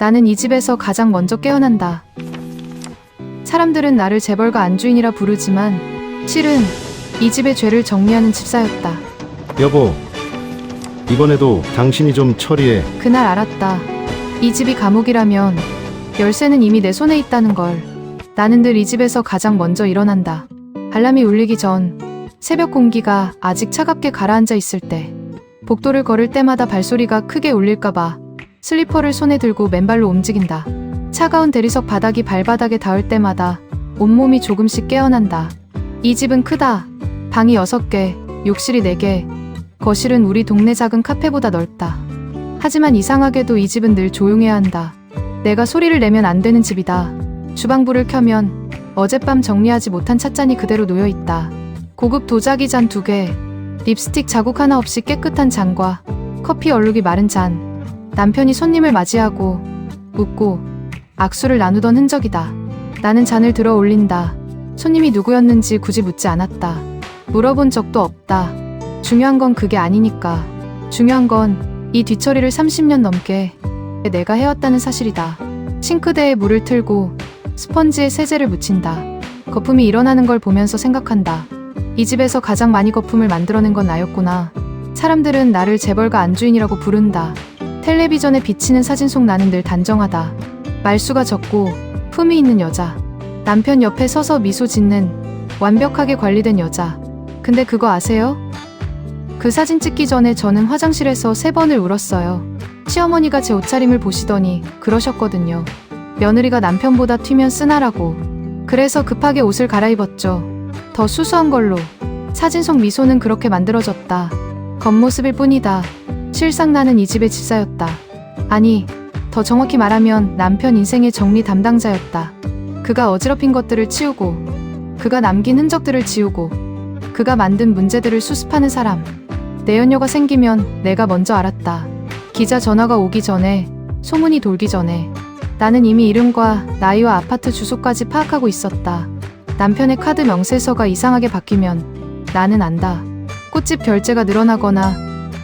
나는 이 집에서 가장 먼저 깨어난다. 사람들은 나를 재벌가 안주인이라 부르지만 실은 이 집의 죄를 정리하는 집사였다. 여보, 이번에도 당신이 좀 처리해. 그날 알았다. 이 집이 감옥이라면 열쇠는 이미 내 손에 있다는 걸. 나는 늘 이 집에서 가장 먼저 일어난다. 알람이 울리기 전 새벽 공기가 아직 차갑게 가라앉아 있을 때, 복도를 걸을 때마다 발소리가 크게 울릴까봐 슬리퍼를 손에 들고 맨발로 움직인다. 차가운 대리석 바닥이 발바닥에 닿을 때마다 온몸이 조금씩 깨어난다. 이 집은 크다. 방이 6개, 욕실이 4개, 거실은 우리 동네 작은 카페보다 넓다. 하지만 이상하게도 이 집은 늘 조용해야 한다. 내가 소리를 내면 안 되는 집이다. 주방불을 켜면 어젯밤 정리하지 못한 찻잔이 그대로 놓여있다. 고급 도자기 잔 2개, 립스틱 자국 하나 없이 깨끗한 잔과 커피 얼룩이 마른 잔. 남편이 손님을 맞이하고 웃고 악수를 나누던 흔적이다. 나는 잔을 들어 올린다. 손님이 누구였는지 굳이 묻지 않았다. 물어본 적도 없다. 중요한 건 그게 아니니까. 중요한 건 이 뒤처리를 30년 넘게 내가 해왔다는 사실이다. 싱크대에 물을 틀고 스펀지에 세제를 묻힌다. 거품이 일어나는 걸 보면서 생각한다. 이 집에서 가장 많이 거품을 만들어낸 건 나였구나. 사람들은 나를 재벌가 안주인이라고 부른다. 텔레비전에 비치는 사진 속 나는 늘 단정하다. 말수가 적고 품위 있는 여자. 남편 옆에 서서 미소 짓는 완벽하게 관리된 여자. 근데 그거 아세요? 그 사진 찍기 전에 저는 화장실에서 3번을 울었어요. 시어머니가 제 옷차림을 보시더니 그러셨거든요. 며느리가 남편보다 튀면 쓰나라고. 그래서 급하게 옷을 갈아입었죠. 더 수수한 걸로. 사진 속 미소는 그렇게 만들어졌다. 겉모습일 뿐이다. 실상 나는 이 집의 집사였다. 아니, 더 정확히 말하면 남편 인생의 정리 담당자였다. 그가 어지럽힌 것들을 치우고, 그가 남긴 흔적들을 지우고, 그가 만든 문제들을 수습하는 사람. 내연녀가 생기면 내가 먼저 알았다. 기자 전화가 오기 전에, 소문이 돌기 전에. 나는 이미 이름과 나이와 아파트 주소까지 파악하고 있었다. 남편의 카드 명세서가 이상하게 바뀌면 나는 안다. 꽃집 결제가 늘어나거나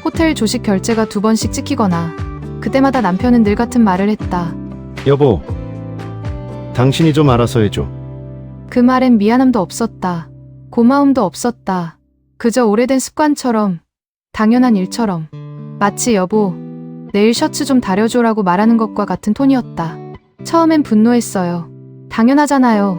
호텔 조식 결제가 2번씩 찍히거나 그때마다 남편은 늘 같은 말을 했다. 여보, 당신이 좀 알아서 해줘. 그 말엔 미안함도 없었다. 고마움도 없었다. 그저 오래된 습관처럼, 당연한 일처럼. 마치 여보, 내일 셔츠 좀 다려줘라고 말하는 것과 같은 톤이었다. 처음엔 분노했어요. 당연하잖아요.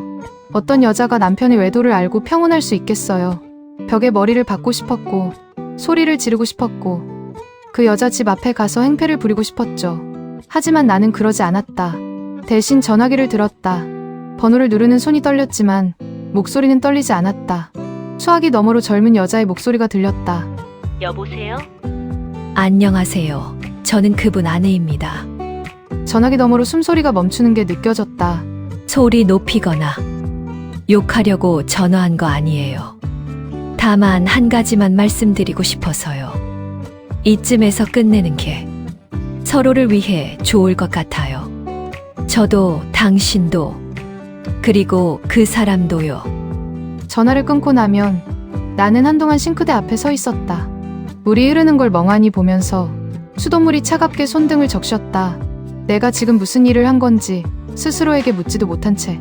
어떤 여자가 남편의 외도를 알고 평온할 수 있겠어요. 벽에 머리를 박고 싶었고, 소리를 지르고 싶었고, 그 여자 집 앞에 가서 행패를 부리고 싶었죠. 하지만 나는 그러지 않았다. 대신 전화기를 들었다. 번호를 누르는 손이 떨렸지만 목소리는 떨리지 않았다. 수화기 너머로 젊은 여자의 목소리가 들렸다. 여보세요? 안녕하세요. 저는 그분 아내입니다. 전화기 너머로 숨소리가 멈추는 게 느껴졌다. 소리 높이거나 욕하려고 전화한 거 아니에요. 다만 한 가지만 말씀드리고 싶어서요. 이쯤에서 끝내는 게 서로를 위해 좋을 것 같아요. 저도 당신도 그리고 그 사람도요. 전화를 끊고 나면 나는 한동안 싱크대 앞에 서 있었다. 물이 흐르는 걸 멍하니 보면서 수돗물이 차갑게 손등을 적셨다. 내가 지금 무슨 일을 한 건지 스스로에게 묻지도 못한 채.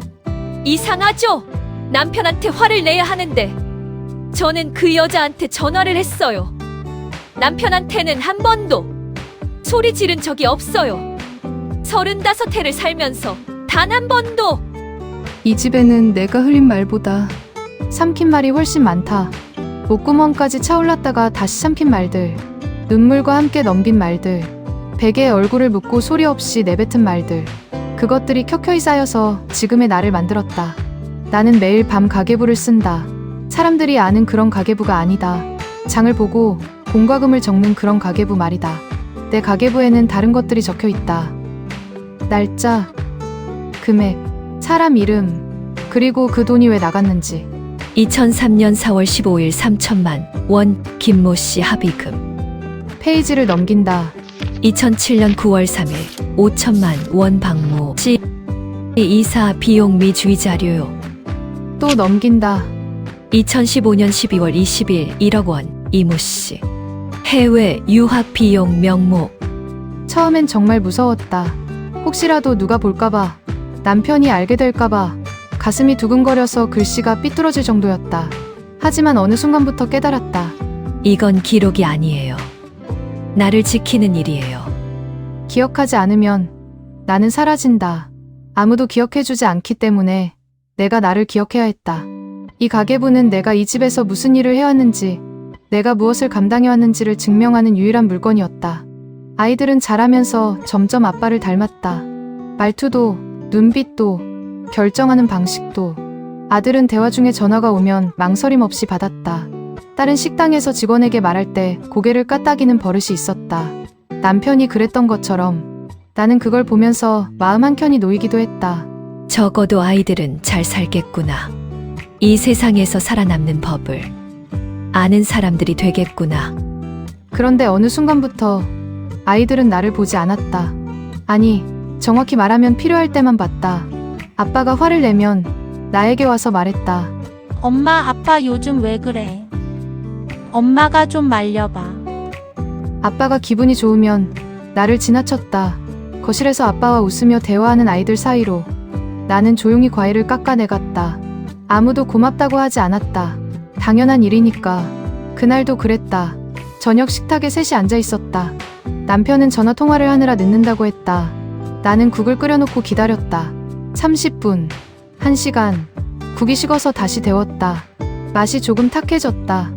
이상하죠? 남편한테 화를 내야 하는데 저는 그 여자한테 전화를 했어요. 남편한테는 한 번도 소리 지른 적이 없어요. 35해를 살면서 단 한 번도. 이 집에는 내가 흘린 말보다 삼킨 말이 훨씬 많다. 목구멍까지 차올랐다가 다시 삼킨 말들, 눈물과 함께 넘긴 말들, 베개에 얼굴을 묻고 소리 없이 내뱉은 말들. 그것들이 켜켜이 쌓여서 지금의 나를 만들었다. 나는 매일 밤 가계부를 쓴다. 사람들이 아는 그런 가계부가 아니다. 장을 보고 공과금을 적는 그런 가계부 말이다. 내 가계부에는 다른 것들이 적혀 있다. 날짜, 금액, 사람 이름, 그리고 그 돈이 왜 나갔는지. 2003년 4월 15일 3천만 원 김모 씨 합의금. 페이지를 넘긴다. 2007년 9월 3일 5천만 원 박모 씨 이사 비용 미 주의 자료요. 또 넘긴다. 2015년 12월 20일 1억 원 이모 씨 해외 유학 비용 명목. 처음엔 정말 무서웠다. 혹시라도 누가 볼까봐, 남편이 알게 될까봐 가슴이 두근거려서 글씨가 삐뚤어질 정도였다. 하지만 어느 순간부터 깨달았다. 이건 기록이 아니에요. 나를 지키는 일이에요. 기억하지 않으면 나는 사라진다. 아무도 기억해주지 않기 때문에 내가 나를 기억해야 했다. 이 가계부는 내가 이 집에서 무슨 일을 해왔는지, 내가 무엇을 감당해왔는지를 증명하는 유일한 물건이었다. 아이들은 자라면서 점점 아빠를 닮았다. 말투도, 눈빛도, 결정하는 방식도. 아들은 대화 중에 전화가 오면 망설임 없이 받았다. 딸은 식당에서 직원에게 말할 때 고개를 까딱이는 버릇이 있었다. 남편이 그랬던 것처럼 나는 그걸 보면서 마음 한켠이 놓이기도 했다. 적어도 아이들은 잘 살겠구나. 이 세상에서 살아남는 법을 아는 사람들이 되겠구나. 그런데 어느 순간부터 아이들은 나를 보지 않았다. 아니, 정확히 말하면 필요할 때만 봤다. 아빠가 화를 내면 나에게 와서 말했다. 엄마, 아빠 요즘 왜 그래? 엄마가 좀 말려봐. 아빠가 기분이 좋으면 나를 지나쳤다. 거실에서 아빠와 웃으며 대화하는 아이들 사이로 나는 조용히 과일을 깎아내갔다. 아무도 고맙다고 하지 않았다. 당연한 일이니까. 그날도 그랬다. 저녁 식탁에 셋이 앉아 있었다. 남편은 전화 통화를 하느라 늦는다고 했다. 나는 국을 끓여놓고 기다렸다. 30분, 1시간. 국이 식어서 다시 데웠다. 맛이 조금 탁해졌다.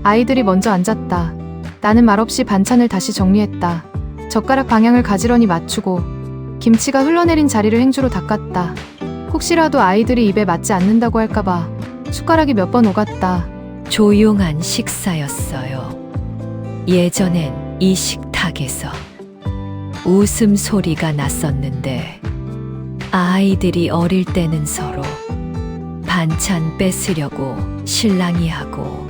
아이들이 먼저 앉았다. 나는 말없이 반찬을 다시 정리했다. 젓가락 방향을 가지런히 맞추고 김치가 흘러내린 자리를 행주로 닦았다. 혹시라도 아이들이 입에 맞지 않는다고 할까봐 숟가락이 몇 번 오갔다. 조용한 식사였어요. 예전엔 이 식탁에서 웃음소리가 났었는데 아이들이 어릴 때는 서로 반찬 뺏으려고 실랑이 하고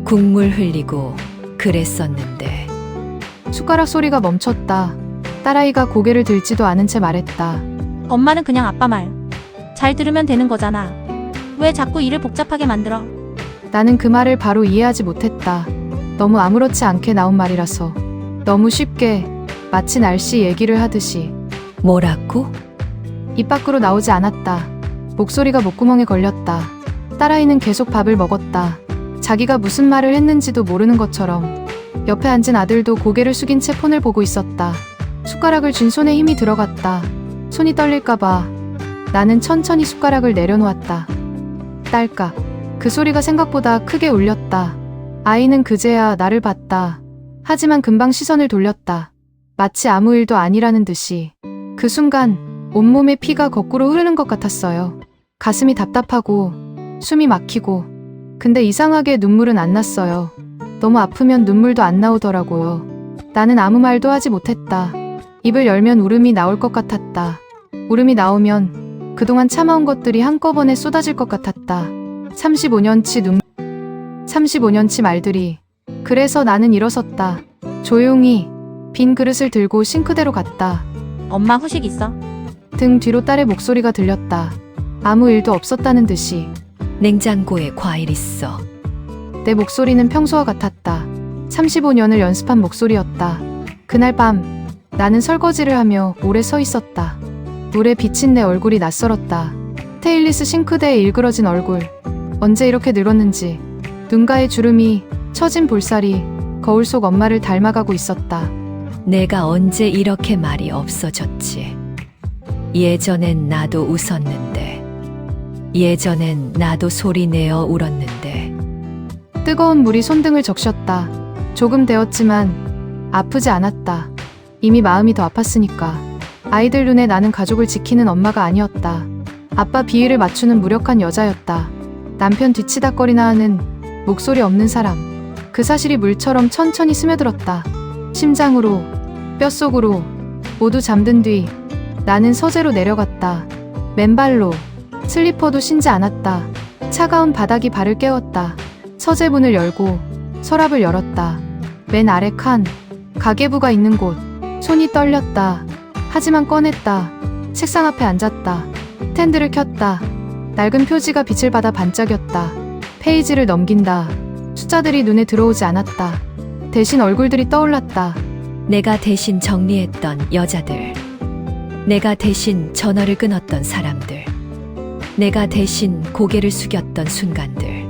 국물 흘리고 그랬었는데 숟가락 소리가 멈췄다. 딸아이가 고개를 들지도 않은 채 말했다. 엄마는 그냥 아빠 말 잘 들으면 되는 거잖아. 왜 자꾸 일을 복잡하게 만들어? 나는 그 말을 바로 이해하지 못했다. 너무 아무렇지 않게 나온 말이라서. 너무 쉽게 마치 날씨 얘기를 하듯이. 뭐라고? 입 밖으로 나오지 않았다. 목소리가 목구멍에 걸렸다. 딸아이는 계속 밥을 먹었다. 자기가 무슨 말을 했는지도 모르는 것처럼. 옆에 앉은 아들도 고개를 숙인 채 폰을 보고 있었다. 숟가락을 쥔 손에 힘이 들어갔다. 손이 떨릴까봐 나는 천천히 숟가락을 내려놓았다. 딸깍. 그 소리가 생각보다 크게 울렸다. 아이는 그제야 나를 봤다. 하지만 금방 시선을 돌렸다. 마치 아무 일도 아니라는 듯이. 그 순간 온몸에 피가 거꾸로 흐르는 것 같았어요. 가슴이 답답하고 숨이 막히고. 근데 이상하게 눈물은 안 났어요. 너무 아프면 눈물도 안 나오더라고요. 나는 아무 말도 하지 못했다. 입을 열면 울음이 나올 것 같았다. 울음이 나오면 그동안 참아온 것들이 한꺼번에 쏟아질 것 같았다. 35년치 말들이. 그래서 나는 일어섰다. 조용히 빈 그릇을 들고 싱크대로 갔다. 엄마 후식 있어? 등 뒤로 딸의 목소리가 들렸다. 아무 일도 없었다는 듯이. 냉장고에 과일 있어. 내 목소리는 평소와 같았다. 35년을 연습한 목소리였다. 그날 밤 나는 설거지를 하며 오래 서 있었다. 물에 비친 내 얼굴이 낯설었다. 테일리스 싱크대에 일그러진 얼굴. 언제 이렇게 늙었는지. 눈가에 주름이, 처진 볼살이 거울 속 엄마를 닮아가고 있었다. 내가 언제 이렇게 말이 없어졌지. 예전엔 나도 웃었는데. 예전엔 나도 소리 내어 울었는데. 뜨거운 물이 손등을 적셨다. 조금 데웠지만 아프지 않았다. 이미 마음이 더 아팠으니까. 아이들 눈에 나는 가족을 지키는 엄마가 아니었다. 아빠 비위를 맞추는 무력한 여자였다. 남편 뒤치다거리나 하는 목소리 없는 사람. 그 사실이 물처럼 천천히 스며들었다. 심장으로, 뼛속으로. 모두 잠든 뒤 나는 서재로 내려갔다. 맨발로. 슬리퍼도 신지 않았다. 차가운 바닥이 발을 깨웠다. 서재 문을 열고 서랍을 열었다. 맨 아래 칸. 가계부가 있는 곳. 손이 떨렸다. 하지만 꺼냈다. 책상 앞에 앉았다. 스탠드를 켰다. 낡은 표지가 빛을 받아 반짝였다. 페이지를 넘긴다. 숫자들이 눈에 들어오지 않았다. 대신 얼굴들이 떠올랐다. 내가 대신 정리했던 여자들. 내가 대신 전화를 끊었던 사람들. 내가 대신 고개를 숙였던 순간들.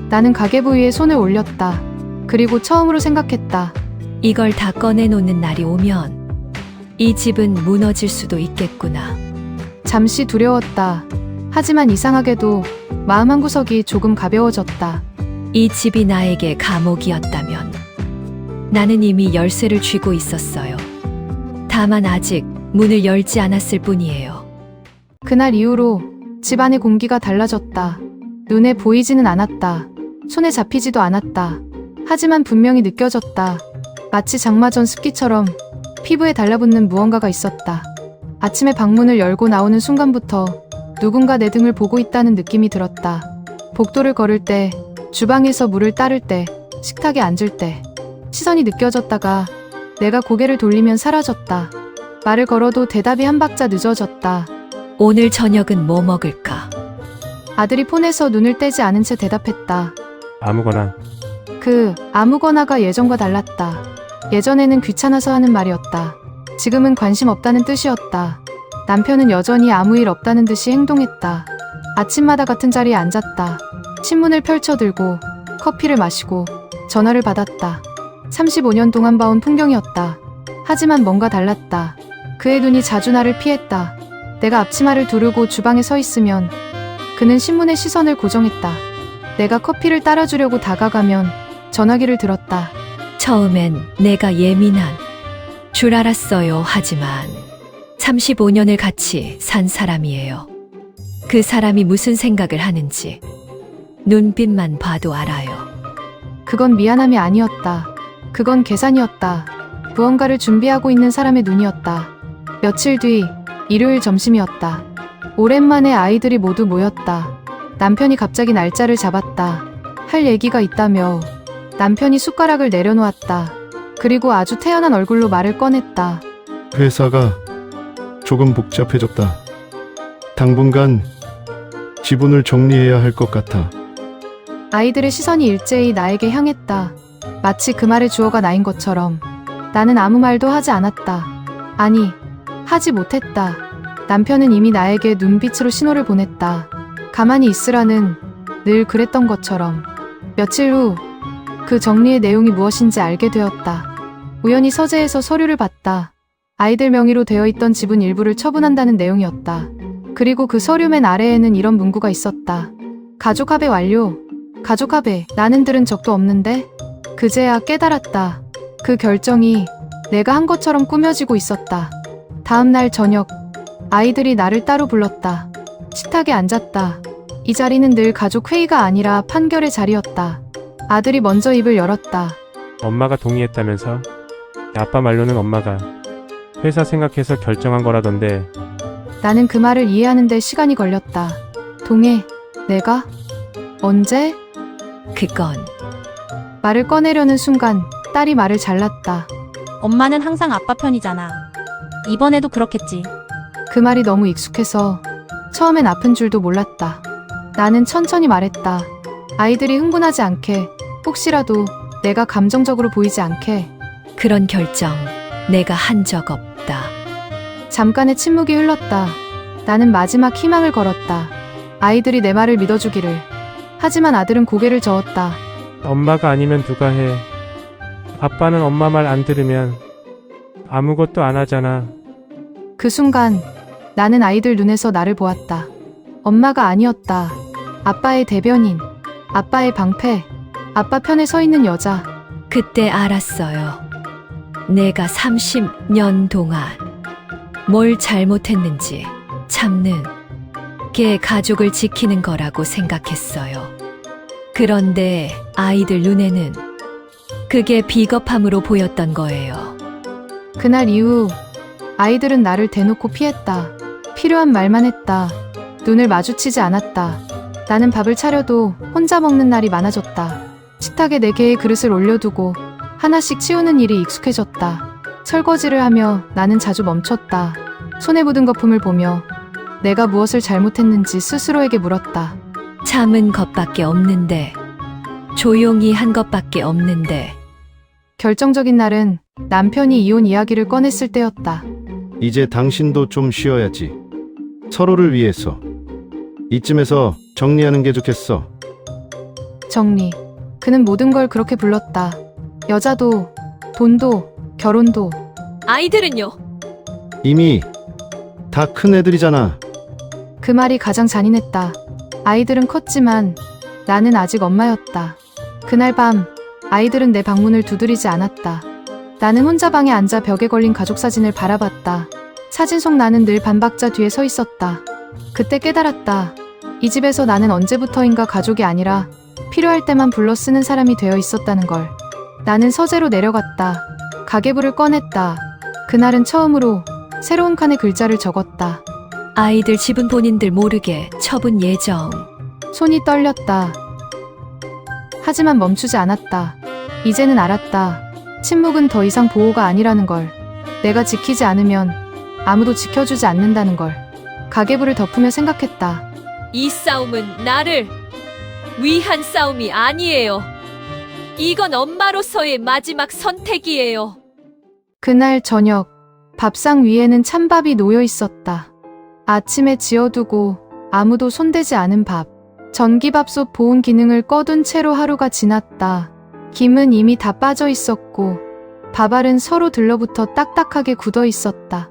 나는 가계부 위에 손을 올렸다. 그리고 처음으로 생각했다. 이걸 다 꺼내놓는 날이 오면 이 집은 무너질 수도 있겠구나. 잠시 두려웠다. 하지만 이상하게도 마음 한구석이 조금 가벼워졌다. 이 집이 나에게 감옥이었다면 나는 이미 열쇠를 쥐고 있었어요. 다만 아직 문을 열지 않았을 뿐이에요. 그날 이후로 집안의 공기가 달라졌다. 눈에 보이지는 않았다. 손에 잡히지도 않았다. 하지만 분명히 느껴졌다. 마치 장마 전 습기처럼 피부에 달라붙는 무언가가 있었다. 아침에 방문을 열고 나오는 순간부터 누군가 내 등을 보고 있다는 느낌이 들었다. 복도를 걸을 때, 주방에서 물을 따를 때, 식탁에 앉을 때 시선이 느껴졌다가 내가 고개를 돌리면 사라졌다. 말을 걸어도 대답이 한 박자 늦어졌다. 오늘 저녁은 뭐 먹을까? 아들이 폰에서 눈을 떼지 않은 채 대답했다. 아무거나. 그 아무거나가 예전과 달랐다. 예전에는 귀찮아서 하는 말이었다. 지금은 관심 없다는 뜻이었다. 남편은 여전히 아무 일 없다는 듯이 행동했다. 아침마다 같은 자리에 앉았다. 신문을 펼쳐들고 커피를 마시고 전화를 받았다. 35년 동안 봐온 풍경이었다. 하지만 뭔가 달랐다. 그의 눈이 자주 나를 피했다. 내가 앞치마를 두르고 주방에 서 있으면 그는 신문에 시선을 고정했다. 내가 커피를 따라주려고 다가가면 전화기를 들었다. 처음엔 내가 예민한 줄 알았어요. 하지만 35년을 같이 산 사람이에요. 그 사람이 무슨 생각을 하는지 눈빛만 봐도 알아요. 그건 미안함이 아니었다. 그건 계산이었다. 무언가를 준비하고 있는 사람의 눈이었다. 며칠 뒤 일요일 점심이었다. 오랜만에 아이들이 모두 모였다. 남편이 갑자기 날짜를 잡았다. 할 얘기가 있다며 남편이 숟가락을 내려놓았다. 그리고 아주 태연한 얼굴로 말을 꺼냈다. 회사가 조금 복잡해졌다. 당분간 지분을 정리해야 할 것 같아. 아이들의 시선이 일제히 나에게 향했다. 마치 그 말에 주어가 나인 것처럼. 나는 아무 말도 하지 않았다. 아니, 하지 못했다. 남편은 이미 나에게 눈빛으로 신호를 보냈다. 가만히 있으라는, 늘 그랬던 것처럼. 며칠 후 그 정리의 내용이 무엇인지 알게 되었다. 우연히 서재에서 서류를 봤다. 아이들 명의로 되어 있던 지분 일부를 처분한다는 내용이었다. 그리고 그 서류 맨 아래에는 이런 문구가 있었다. 가족 합의 완료. 가족 합의. 나는 들은 적도 없는데? 그제야 깨달았다. 그 결정이 내가 한 것처럼 꾸며지고 있었다. 다음 날 저녁, 아이들이 나를 따로 불렀다. 식탁에 앉았다. 이 자리는 늘 가족 회의가 아니라 판결의 자리였다. 아들이 먼저 입을 열었다. 엄마가 동의했다면서? 아빠 말로는 엄마가 회사 생각해서 결정한 거라던데. 나는 그 말을 이해하는데 시간이 걸렸다. 동해, 내가? 언제? 그건 말을 꺼내려는 순간 딸이 말을 잘랐다. 엄마는 항상 아빠 편이잖아. 이번에도 그렇겠지. 그 말이 너무 익숙해서 처음엔 아픈 줄도 몰랐다. 나는 천천히 말했다. 아이들이 흥분하지 않게, 혹시라도 내가 감정적으로 보이지 않게. 그런 결정 내가 한 적 없다. 잠깐의 침묵이 흘렀다. 나는 마지막 희망을 걸었다. 아이들이 내 말을 믿어주기를. 하지만 아들은 고개를 저었다. 엄마가 아니면 누가 해. 아빠는 엄마 말 안 들으면 아무것도 안 하잖아. 그 순간 나는 아이들 눈에서 나를 보았다. 엄마가 아니었다. 아빠의 대변인, 아빠의 방패, 아빠 편에 서 있는 여자. 그때 알았어요. 내가 30년 동안 뭘 잘못했는지 참는 게 가족을 지키는 거라고 생각했어요. 그런데 아이들 눈에는 그게 비겁함으로 보였던 거예요. 그날 이후 아이들은 나를 대놓고 피했다. 필요한 말만 했다. 눈을 마주치지 않았다. 나는 밥을 차려도 혼자 먹는 날이 많아졌다. 식탁에 4개의 그릇을 올려두고 하나씩 치우는 일이 익숙해졌다. 설거지를 하며 나는 자주 멈췄다. 손에 묻은 거품을 보며 내가 무엇을 잘못했는지 스스로에게 물었다. 참은 것밖에 없는데, 조용히 한 것밖에 없는데. 결정적인 날은 남편이 이혼 이야기를 꺼냈을 때였다. 이제 당신도 좀 쉬어야지. 서로를 위해서. 이쯤에서 정리하는 게 좋겠어. 정리. 그는 모든 걸 그렇게 불렀다. 여자도, 돈도, 결혼도. 아이들은요? 이미 다 큰 애들이잖아. 그 말이 가장 잔인했다. 아이들은 컸지만 나는 아직 엄마였다. 그날 밤 아이들은 내 방문을 두드리지 않았다. 나는 혼자 방에 앉아 벽에 걸린 가족 사진을 바라봤다. 사진 속 나는 늘 반박자 뒤에 서 있었다. 그때 깨달았다. 이 집에서 나는 언제부터인가 가족이 아니라 필요할 때만 불러 쓰는 사람이 되어 있었다는 걸. 나는 서재로 내려갔다. 가계부를 꺼냈다. 그날은 처음으로 새로운 칸에 글자를 적었다. 아이들 집은 본인들 모르게 처분 예정. 손이 떨렸다. 하지만 멈추지 않았다. 이제는 알았다. 침묵은 더 이상 보호가 아니라는 걸. 내가 지키지 않으면 아무도 지켜주지 않는다는 걸. 가계부를 덮으며 생각했다. 이 싸움은 나를 위한 싸움이 아니에요. 이건 엄마로서의 마지막 선택이에요. 그날 저녁 밥상 위에는 찬밥이 놓여 있었다. 아침에 지어두고 아무도 손대지 않은 밥. 전기밥솥 보온 기능을 꺼둔 채로 하루가 지났다. 김은 이미 다 빠져 있었고 밥알은 서로 들러붙어 딱딱하게 굳어 있었다.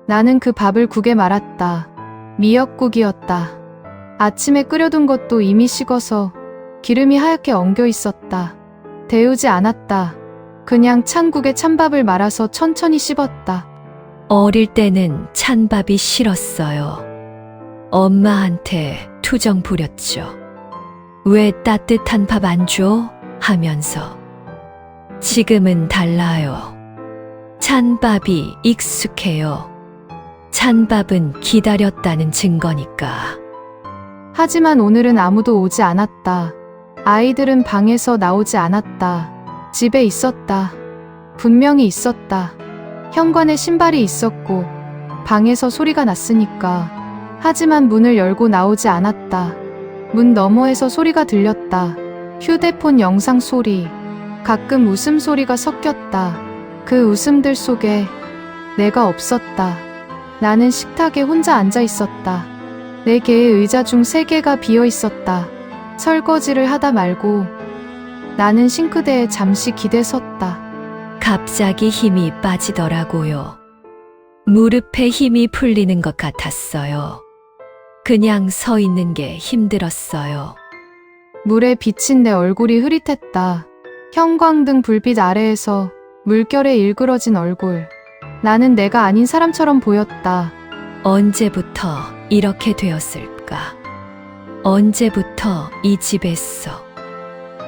나는 그 밥을 국에 말았다. 미역국이었다. 아침에 끓여둔 것도 이미 식어서 기름이 하얗게 엉겨 있었다. 데우지 않았다. 그냥 찬국에 찬밥을 말아서 천천히 씹었다. 어릴 때는 찬밥이 싫었어요. 엄마한테 투정 부렸죠. 왜 따뜻한 밥 안 줘? 하면서. 지금은 달라요. 찬밥이 익숙해요. 찬밥은 기다렸다는 증거니까. 하지만 오늘은 아무도 오지 않았다. 아이들은 방에서 나오지 않았다. 집에 있었다. 분명히 있었다. 현관에 신발이 있었고 방에서 소리가 났으니까. 하지만 문을 열고 나오지 않았다. 문 너머에서 소리가 들렸다. 휴대폰 영상 소리. 가끔 웃음소리가 섞였다. 그 웃음들 속에 내가 없었다. 나는 식탁에 혼자 앉아 있었다. 4개의 의자 중 3개가 비어 있었다. 설거지를 하다 말고 나는 싱크대에 잠시 기대 섰다. 갑자기 힘이 빠지더라고요. 무릎에 힘이 풀리는 것 같았어요. 그냥 서 있는 게 힘들었어요. 물에 비친 내 얼굴이 흐릿했다. 형광등 불빛 아래에서 물결에 일그러진 얼굴. 나는 내가 아닌 사람처럼 보였다. 언제부터 이렇게 되었을까? 언제부터 이 집에서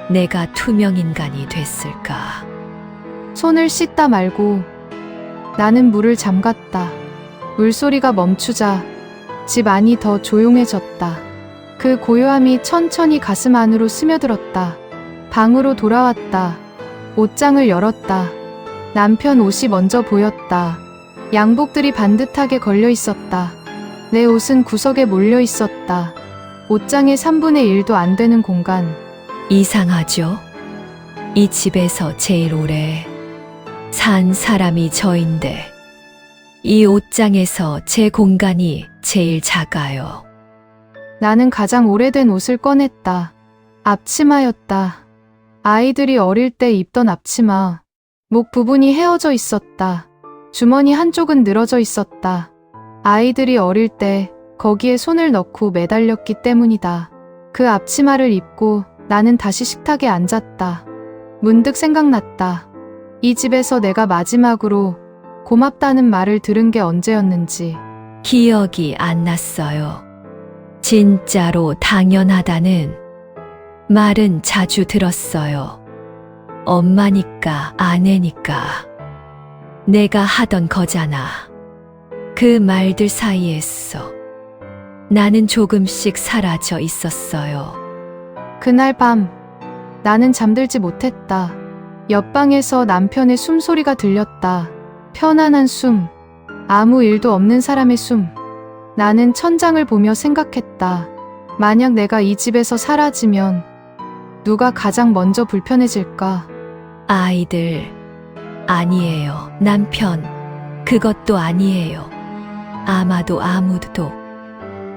내가 투명인간이 됐을까? 손을 씻다 말고 나는 물을 잠갔다. 물소리가 멈추자 집 안이 더 조용해졌다. 그 고요함이 천천히 가슴 안으로 스며들었다. 방으로 돌아왔다. 옷장을 열었다. 남편 옷이 먼저 보였다. 양복들이 반듯하게 걸려 있었다. 내 옷은 구석에 몰려 있었다. 옷장의 3분의 1도 안 되는 공간. 이상하죠? 이 집에서 제일 오래 산 사람이 저인데 이 옷장에서 제 공간이 제일 작아요. 나는 가장 오래된 옷을 꺼냈다. 앞치마였다. 아이들이 어릴 때 입던 앞치마. 목 부분이 헤어져 있었다. 주머니 한쪽은 늘어져 있었다. 아이들이 어릴 때 거기에 손을 넣고 매달렸기 때문이다. 그 앞치마를 입고 나는 다시 식탁에 앉았다. 문득 생각났다. 이 집에서 내가 마지막으로 고맙다는 말을 들은 게 언제였는지. 기억이 안 났어요. 진짜로 당연하다는 말은 자주 들었어요. 엄마니까, 아내니까. 내가 하던 거잖아. 그 말들 사이에서 나는 조금씩 사라져 있었어요. 그날 밤 나는 잠들지 못했다. 옆방에서 남편의 숨소리가 들렸다. 편안한 숨. 아무 일도 없는 사람의 숨. 나는 천장을 보며 생각했다. 만약 내가 이 집에서 사라지면 누가 가장 먼저 불편해질까? 아이들, 아니에요. 남편. 그것도 아니에요. 아마도 아무도.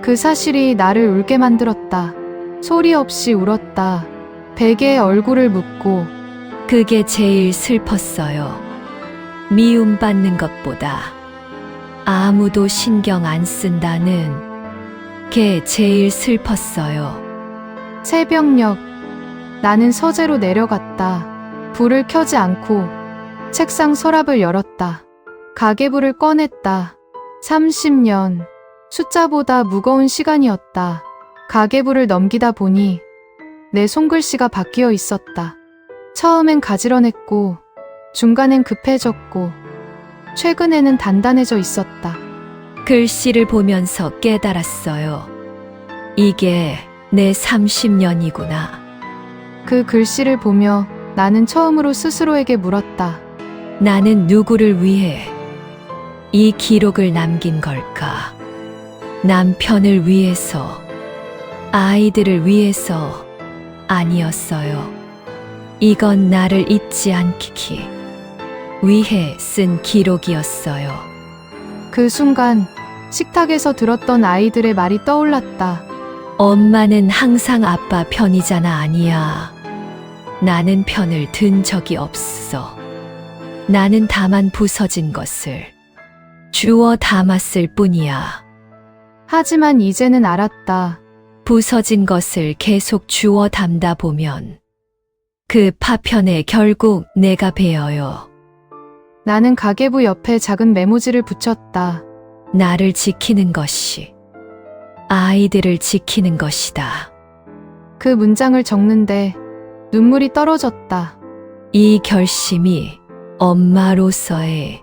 그 사실이 나를 울게 만들었다. 소리 없이 울었다. 베개에 얼굴을 묻고 그게 제일 슬펐어요. 미움받는 것보다 아무도 신경 안 쓴다는 게 제일 슬펐어요. 새벽녘 나는 서재로 내려갔다. 불을 켜지 않고 책상 서랍을 열었다. 가계부를 꺼냈다. 30년. 숫자보다 무거운 시간이었다. 가계부를 넘기다 보니 내 손글씨가 바뀌어 있었다. 처음엔 가지런했고, 중간엔 급해졌고, 최근에는 단단해져 있었다. 글씨를 보면서 깨달았어요. 이게 내 30년이구나. 그 글씨를 보며 나는 처음으로 스스로에게 물었다. 나는 누구를 위해 이 기록을 남긴 걸까? 남편을 위해서, 아이들을 위해서 아니었어요. 이건 나를 잊지 않기 위해 쓴 기록이었어요. 그 순간 식탁에서 들었던 아이들의 말이 떠올랐다. 엄마는 항상 아빠 편이잖아. 아니야. 나는 편을 든 적이 없어. 나는 다만 부서진 것을 주워 담았을 뿐이야. 하지만 이제는 알았다. 부서진 것을 계속 주워 담다 보면 그 파편에 결국 내가 베어요. 나는 가계부 옆에 작은 메모지를 붙였다. 나를 지키는 것이 아이들을 지키는 것이다. 그 문장을 적는데 눈물이 떨어졌다. 이 결심이 엄마로서의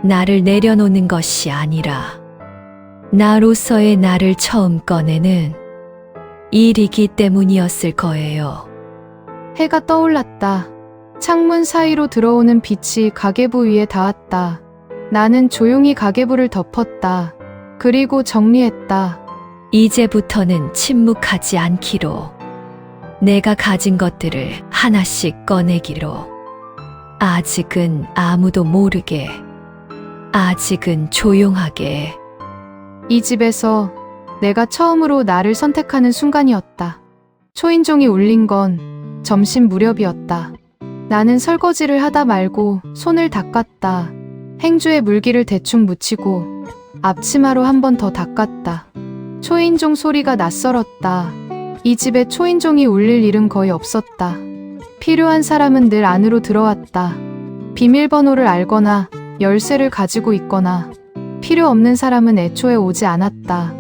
나를 내려놓는 것이 아니라 나로서의 나를 처음 꺼내는 일이기 때문이었을 거예요. 해가 떠올랐다. 창문 사이로 들어오는 빛이 가계부 위에 닿았다. 나는 조용히 가계부를 덮었다. 그리고 정리했다. 이제부터는 침묵하지 않기로. 내가 가진 것들을 하나씩 꺼내기로. 아직은 아무도 모르게. 아직은 조용하게. 이 집에서 내가 처음으로 나를 선택하는 순간이었다. 초인종이 울린 건 점심 무렵이었다. 나는 설거지를 하다 말고 손을 닦았다. 행주에 물기를 대충 묻히고 앞치마로 한 번 더 닦았다. 초인종 소리가 낯설었다. 이 집에 초인종이 울릴 일은 거의 없었다. 필요한 사람은 늘 안으로 들어왔다. 비밀번호를 알거나 열쇠를 가지고 있거나 필요 없는 사람은 애초에 오지 않았다.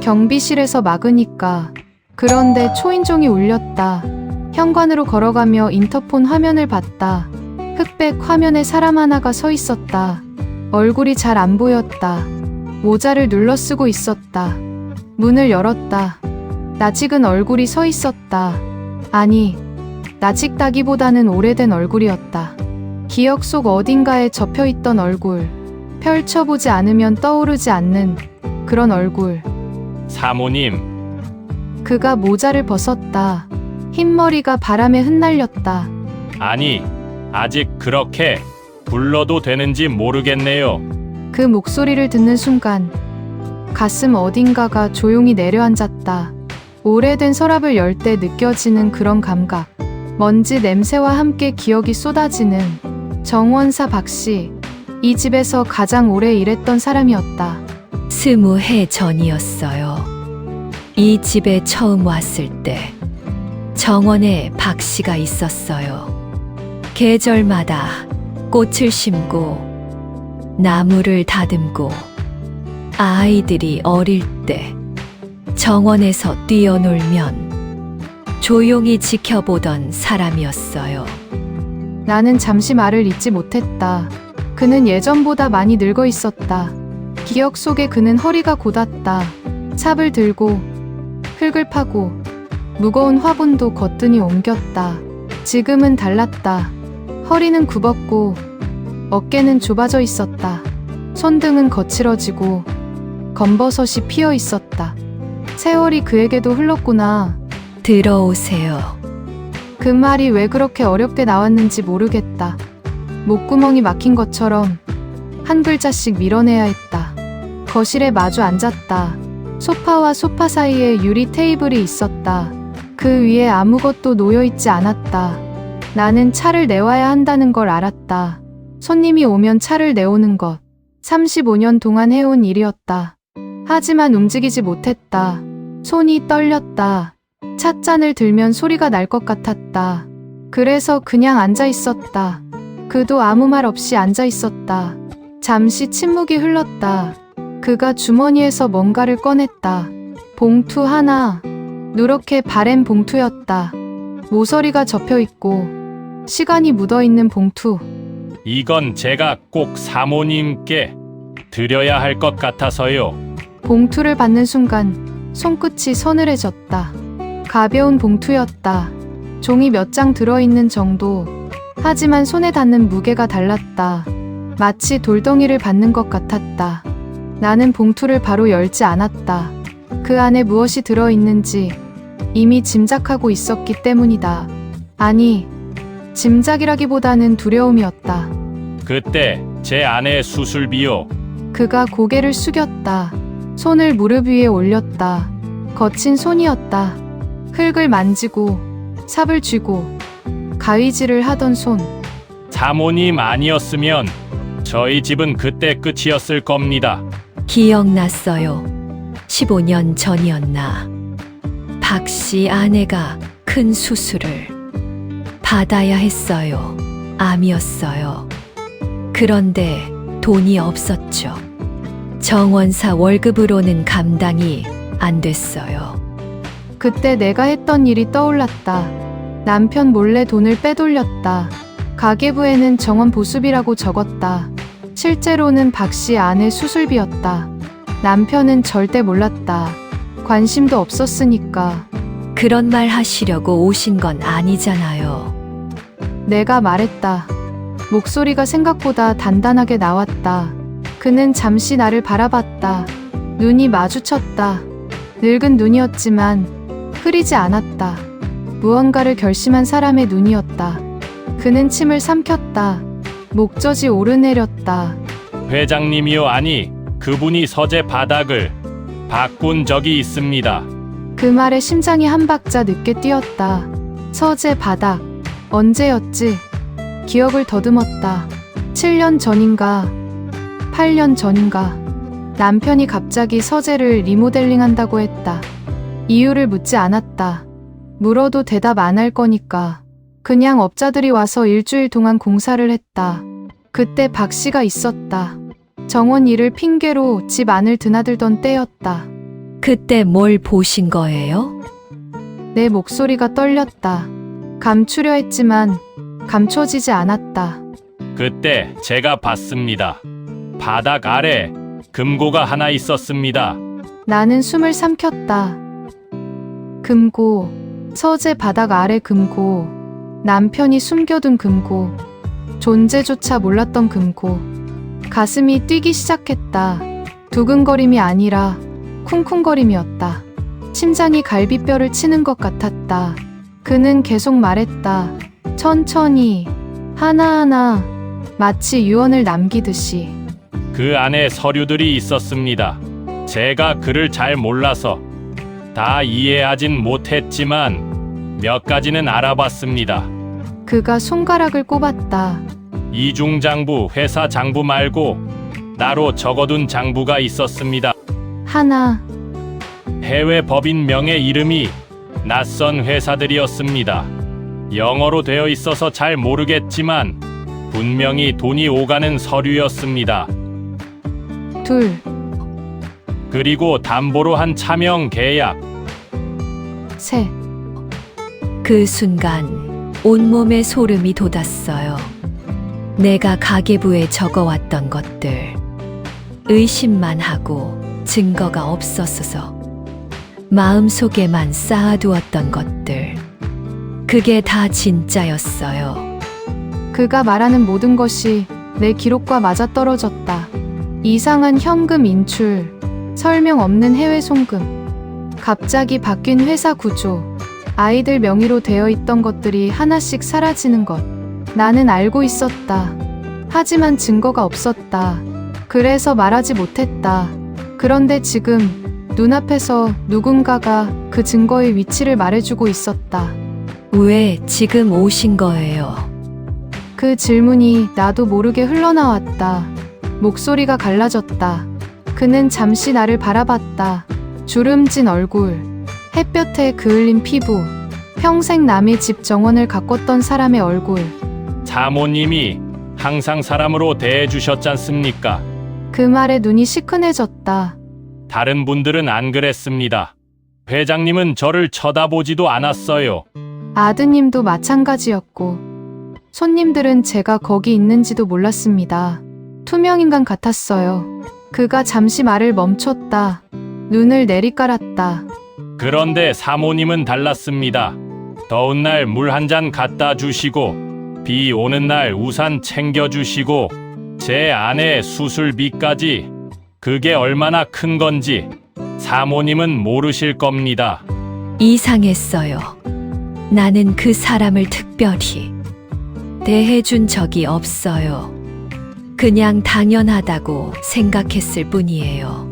경비실에서 막으니까. 그런데 초인종이 울렸다. 현관으로 걸어가며 인터폰 화면을 봤다. 흑백 화면에 사람 하나가 서 있었다. 얼굴이 잘 안 보였다. 모자를 눌러 쓰고 있었다. 문을 열었다. 낯익은 얼굴이 서 있었다. 아니, 낯익다기보다는 오래된 얼굴이었다. 기억 속 어딘가에 접혀있던 얼굴. 펼쳐보지 않으면 떠오르지 않는 그런 얼굴. 사모님, 그가 모자를 벗었다. 흰머리가 바람에 흩날렸다. 아니, 아직 그렇게 불러도 되는지 모르겠네요. 그 목소리를 듣는 순간 가슴 어딘가가 조용히 내려앉았다. 오래된 서랍을 열 때 느껴지는 그런 감각. 먼지 냄새와 함께 기억이 쏟아지는 정원사 박씨. 이 집에서 가장 오래 일했던 사람이었다. 20해 전이었어요. 이 집에 처음 왔을 때 정원에 박 씨가 있었어요. 계절마다 꽃을 심고 나무를 다듬고 아이들이 어릴 때 정원에서 뛰어놀면 조용히 지켜보던 사람이었어요. 나는 잠시 말을 잇지 못했다. 그는 예전보다 많이 늙어 있었다. 기억 속에 그는 허리가 곧았다. 삽을 들고 흙을 파고 무거운 화분도 거뜬히 옮겼다. 지금은 달랐다. 허리는 굽었고 어깨는 좁아져 있었다. 손등은 거칠어지고 검버섯이 피어 있었다. 세월이 그에게도 흘렀구나. 들어오세요. 그 말이 왜 그렇게 어렵게 나왔는지 모르겠다. 목구멍이 막힌 것처럼 한 글자씩 밀어내야 했다. 거실에 마주 앉았다. 소파와 소파 사이에 유리 테이블이 있었다. 그 위에 아무것도 놓여있지 않았다. 나는 차를 내와야 한다는 걸 알았다. 손님이 오면 차를 내오는 것. 35년 동안 해온 일이었다. 하지만 움직이지 못했다. 손이 떨렸다. 찻잔을 들면 소리가 날 것 같았다. 그래서 그냥 앉아 있었다. 그도 아무 말 없이 앉아 있었다. 잠시 침묵이 흘렀다. 그가 주머니에서 뭔가를 꺼냈다. 봉투 하나. 누렇게 바랜 봉투였다. 모서리가 접혀 있고 시간이 묻어 있는 봉투. 이건 제가 꼭 사모님께 드려야 할 것 같아서요. 봉투를 받는 순간 손끝이 서늘해졌다. 가벼운 봉투였다. 종이 몇 장 들어있는 정도. 하지만 손에 닿는 무게가 달랐다. 마치 돌덩이를 받는 것 같았다. 나는 봉투를 바로 열지 않았다. 그 안에 무엇이 들어있는지 이미 짐작하고 있었기 때문이다. 아니, 짐작이라기보다는 두려움이었다. 그때 제 아내 수술비요. 그가 고개를 숙였다. 손을 무릎 위에 올렸다. 거친 손이었다. 흙을 만지고 삽을 쥐고 가위질을 하던 손. 사모님 아니었으면 저희 집은 그때 끝이었을 겁니다. 기억났어요. 15년 전이었나. 박 씨 아내가 큰 수술을 받아야 했어요. 암이었어요. 그런데 돈이 없었죠. 정원사 월급으로는 감당이 안 됐어요. 그때 내가 했던 일이 떠올랐다. 남편 몰래 돈을 빼돌렸다. 가계부에는 정원 보수비라고 적었다. 실제로는 박 씨 아내 수술비였다. 남편은 절대 몰랐다. 관심도 없었으니까. 그런 말 하시려고 오신 건 아니잖아요. 내가 말했다. 목소리가 생각보다 단단하게 나왔다. 그는 잠시 나를 바라봤다. 눈이 마주쳤다. 늙은 눈이었지만 흐리지 않았다. 무언가를 결심한 사람의 눈이었다. 그는 침을 삼켰다. 목젖이 오르내렸다. 회장님이요, 아니 그분이 서재 바닥을 바꾼 적이 있습니다. 그 말에 심장이 한 박자 늦게 뛰었다. 서재 바닥. 언제였지? 기억을 더듬었다. 7년 전인가? 8년 전인가? 남편이 갑자기 서재를 리모델링 한다고 했다. 이유를 묻지 않았다. 물어도 대답 안 할 거니까. 그냥 업자들이 와서 일주일 동안 공사를 했다. 그때 박 씨가 있었다. 정원 일을 핑계로 집 안을 드나들던 때였다. 그때 뭘 보신 거예요? 내 목소리가 떨렸다. 감추려 했지만 감춰지지 않았다. 그때 제가 봤습니다. 바닥 아래 금고가 하나 있었습니다. 나는 숨을 삼켰다. 금고, 서재 바닥 아래 금고, 남편이 숨겨둔 금고, 존재조차 몰랐던 금고. 가슴이 뛰기 시작했다. 두근거림이 아니라 쿵쿵거림이었다. 심장이 갈비뼈를 치는 것 같았다. 그는 계속 말했다. 천천히, 하나하나, 마치 유언을 남기듯이. 그 안에 서류들이 있었습니다. 제가 글을 잘 몰라서 다 이해하진 못했지만 몇 가지는 알아봤습니다. 그가 손가락을 꼽았다. 이중장부, 회사 장부 말고 따로 적어둔 장부가 있었습니다. 하나, 해외 법인 명의 이름이 낯선 회사들이었습니다. 영어로 되어 있어서 잘 모르겠지만 분명히 돈이 오가는 서류였습니다. 둘, 그리고 담보로 한 차명 계약. 셋. 그 순간 온몸에 소름이 돋았어요. 내가 가계부에 적어왔던 것들. 의심만 하고 증거가 없었어서 마음속에만 쌓아두었던 것들. 그게 다 진짜였어요. 그가 말하는 모든 것이 내 기록과 맞아떨어졌다. 이상한 현금 인출, 설명 없는 해외 송금, 갑자기 바뀐 회사 구조, 아이들 명의로 되어 있던 것들이 하나씩 사라지는 것. 나는 알고 있었다. 하지만 증거가 없었다. 그래서 말하지 못했다. 그런데 지금 눈앞에서 누군가가 그 증거의 위치를 말해주고 있었다. 왜 지금 오신 거예요? 그 질문이 나도 모르게 흘러나왔다. 목소리가 갈라졌다. 그는 잠시 나를 바라봤다. 주름진 얼굴, 햇볕에 그을린 피부, 평생 남의 집 정원을 가꿨던 사람의 얼굴. 사모님이 항상 사람으로 대해주셨잖습니까? 그 말에 눈이 시큰해졌다. 다른 분들은 안 그랬습니다. 회장님은 저를 쳐다보지도 않았어요. 아드님도 마찬가지였고, 손님들은 제가 거기 있는지도 몰랐습니다. 투명인간 같았어요. 그가 잠시 말을 멈췄다. 눈을 내리깔았다. 그런데 사모님은 달랐습니다. 더운 날 물 한 잔 갖다 주시고, 비 오는 날 우산 챙겨주시고, 제 아내 수술비까지. 그게 얼마나 큰 건지 사모님은 모르실 겁니다. 이상했어요. 나는 그 사람을 특별히 대해준 적이 없어요. 그냥 당연하다고 생각했을 뿐이에요.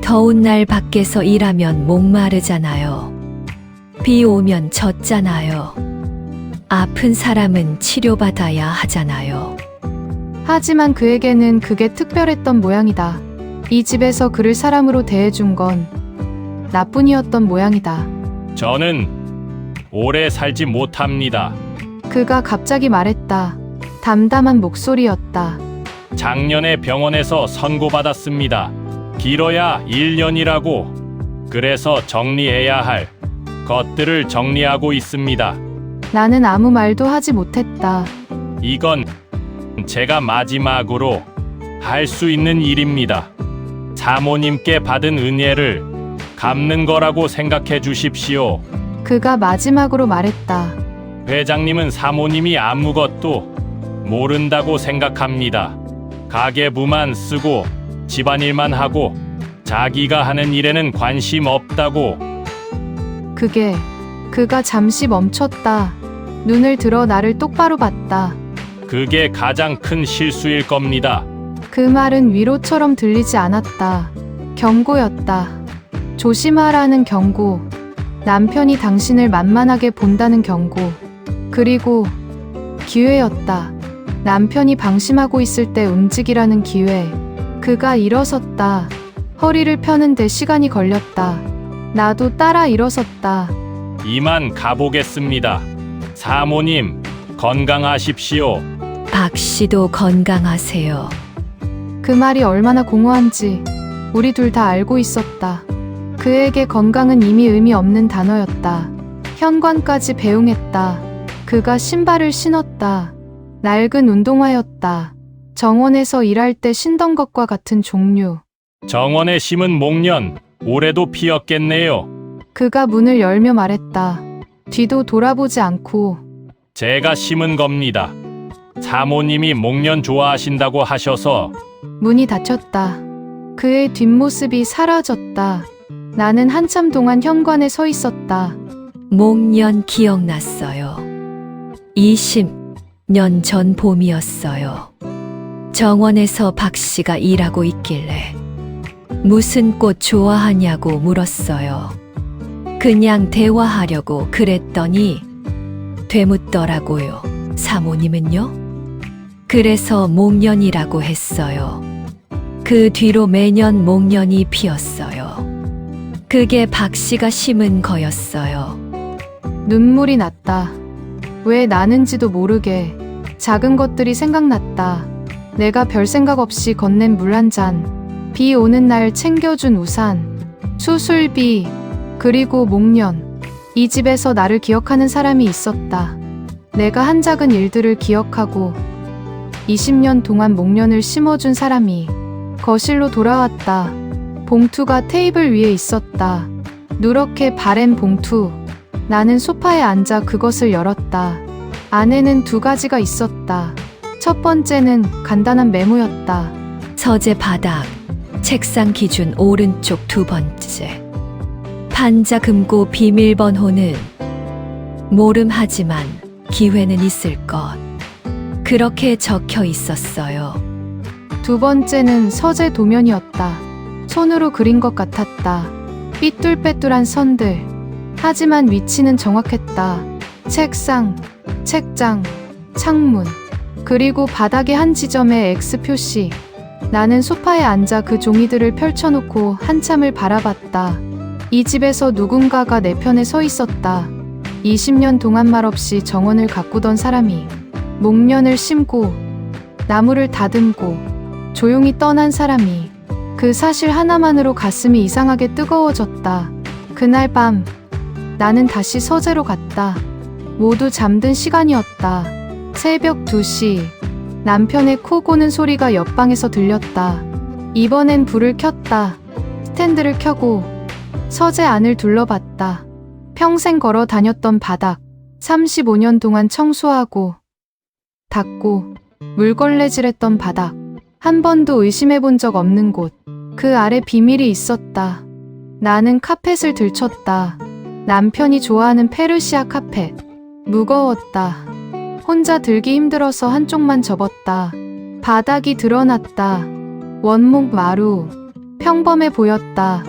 더운 날 밖에서 일하면 목마르잖아요. 비 오면 젖잖아요. 아픈 사람은 치료받아야 하잖아요. 하지만 그에게는 그게 특별했던 모양이다. 이 집에서 그를 사람으로 대해준 건 나뿐이었던 모양이다. 저는 오래 살지 못합니다. 그가 갑자기 말했다. 담담한 목소리였다. 작년에 병원에서 선고받았습니다. 길어야 1년이라고. 그래서 정리해야 할 것들을 정리하고 있습니다. 나는 아무 말도 하지 못했다. 이건 제가 마지막으로 할 수 있는 일입니다. 사모님께 받은 은혜를 갚는 거라고 생각해 주십시오. 그가 마지막으로 말했다. 회장님은 사모님이 아무것도 모른다고 생각합니다. 가계부만 쓰고 집안일만 하고 자기가 하는 일에는 관심 없다고. 그가 잠시 멈췄다. 눈을 들어 나를 똑바로 봤다. 그게 가장 큰 실수일 겁니다. 그 말은 위로처럼 들리지 않았다. 경고였다. 조심하라는 경고. 남편이 당신을 만만하게 본다는 경고. 그리고 기회였다. 남편이 방심하고 있을 때 움직이라는 기회. 그가 일어섰다. 허리를 펴는데 시간이 걸렸다. 나도 따라 일어섰다. 이만 가보겠습니다. 사모님, 건강하십시오. 박 씨도 건강하세요. 그 말이 얼마나 공허한지 우리 둘 다 알고 있었다. 그에게 건강은 이미 의미 없는 단어였다. 현관까지 배웅했다. 그가 신발을 신었다. 낡은 운동화였다. 정원에서 일할 때 신던 것과 같은 종류. 정원에 심은 목련, 올해도 피었겠네요. 그가 문을 열며 말했다. 뒤도 돌아보지 않고. 제가 심은 겁니다. 사모님이 목련 좋아하신다고 하셔서. 문이 닫혔다. 그의 뒷모습이 사라졌다. 나는 한참 동안 현관에 서 있었다. 목련 기억났어요. 20년 전 봄이었어요. 정원에서 박 씨가 일하고 있길래 무슨 꽃 좋아하냐고 물었어요. 그냥 대화하려고 그랬더니 되묻더라고요. 사모님은요? 그래서 목련이라고 했어요. 그 뒤로 매년 목련이 피었어요. 그게 박 씨가 심은 거였어요. 눈물이 났다. 왜 나는지도 모르게 작은 것들이 생각났다. 내가 별 생각 없이 건넨 물 한 잔, 비 오는 날 챙겨준 우산, 수술비, 그리고 목련. 이 집에서 나를 기억하는 사람이 있었다. 내가 한 작은 일들을 기억하고 20년 동안 목련을 심어준 사람이 거실로 돌아왔다. 봉투가 테이블 위에 있었다. 누렇게 바랜 봉투. 나는 소파에 앉아 그것을 열었다. 안에는 2가지가 있었다. 첫 번째는 간단한 메모였다. 서재 바닥, 책상 기준 오른쪽 2번째. 판자 금고 비밀번호는 모름하지만 기회는 있을 것. 그렇게 적혀 있었어요. 두 번째는 서재 도면이었다. 손으로 그린 것 같았다. 삐뚤빼뚤한 선들. 하지만 위치는 정확했다. 책상, 책장, 창문, 그리고 바닥의 한 지점에 X 표시. 나는 소파에 앉아 그 종이들을 펼쳐놓고 한참을 바라봤다. 이 집에서 누군가가 내 편에 서 있었다. 20년 동안 말없이 정원을 가꾸던 사람이, 목련을 심고 나무를 다듬고 조용히 떠난 사람이. 그 사실 하나만으로 가슴이 이상하게 뜨거워졌다. 그날 밤 나는 다시 서재로 갔다. 모두 잠든 시간이었다. 새벽 2시. 남편의 코 고는 소리가 옆방에서 들렸다. 이번엔 불을 켰다. 스탠드를 켜고 서재 안을 둘러봤다. 평생 걸어 다녔던 바닥. 35년 동안 청소하고 닦고 물걸레질했던 바닥. 한 번도 의심해 본 적 없는 곳. 그 아래 비밀이 있었다. 나는 카펫을 들췄다. 남편이 좋아하는 페르시아 카펫. 무거웠다. 혼자 들기 힘들어서 한쪽만 접었다. 바닥이 드러났다. 원목 마루. 평범해 보였다.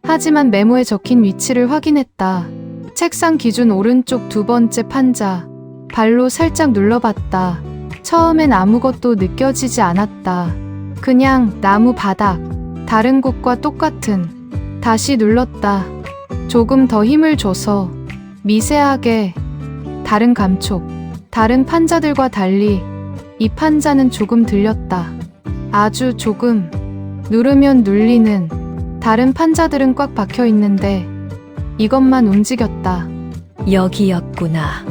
하지만 메모에 적힌 위치를 확인했다. 책상 기준 오른쪽 두 번째 판자. 발로 살짝 눌러봤다. 처음엔 아무것도 느껴지지 않았다. 그냥 나무 바닥. 다른 곳과 똑같은. 다시 눌렀다. 조금 더 힘을 줘서 미세하게. 다른 감촉. 다른 판자들과 달리 이 판자는 조금 들렸다. 아주 조금. 누르면 눌리는. 다른 판자들은 꽉 박혀 있는데 이것만 움직였다. 여기였구나.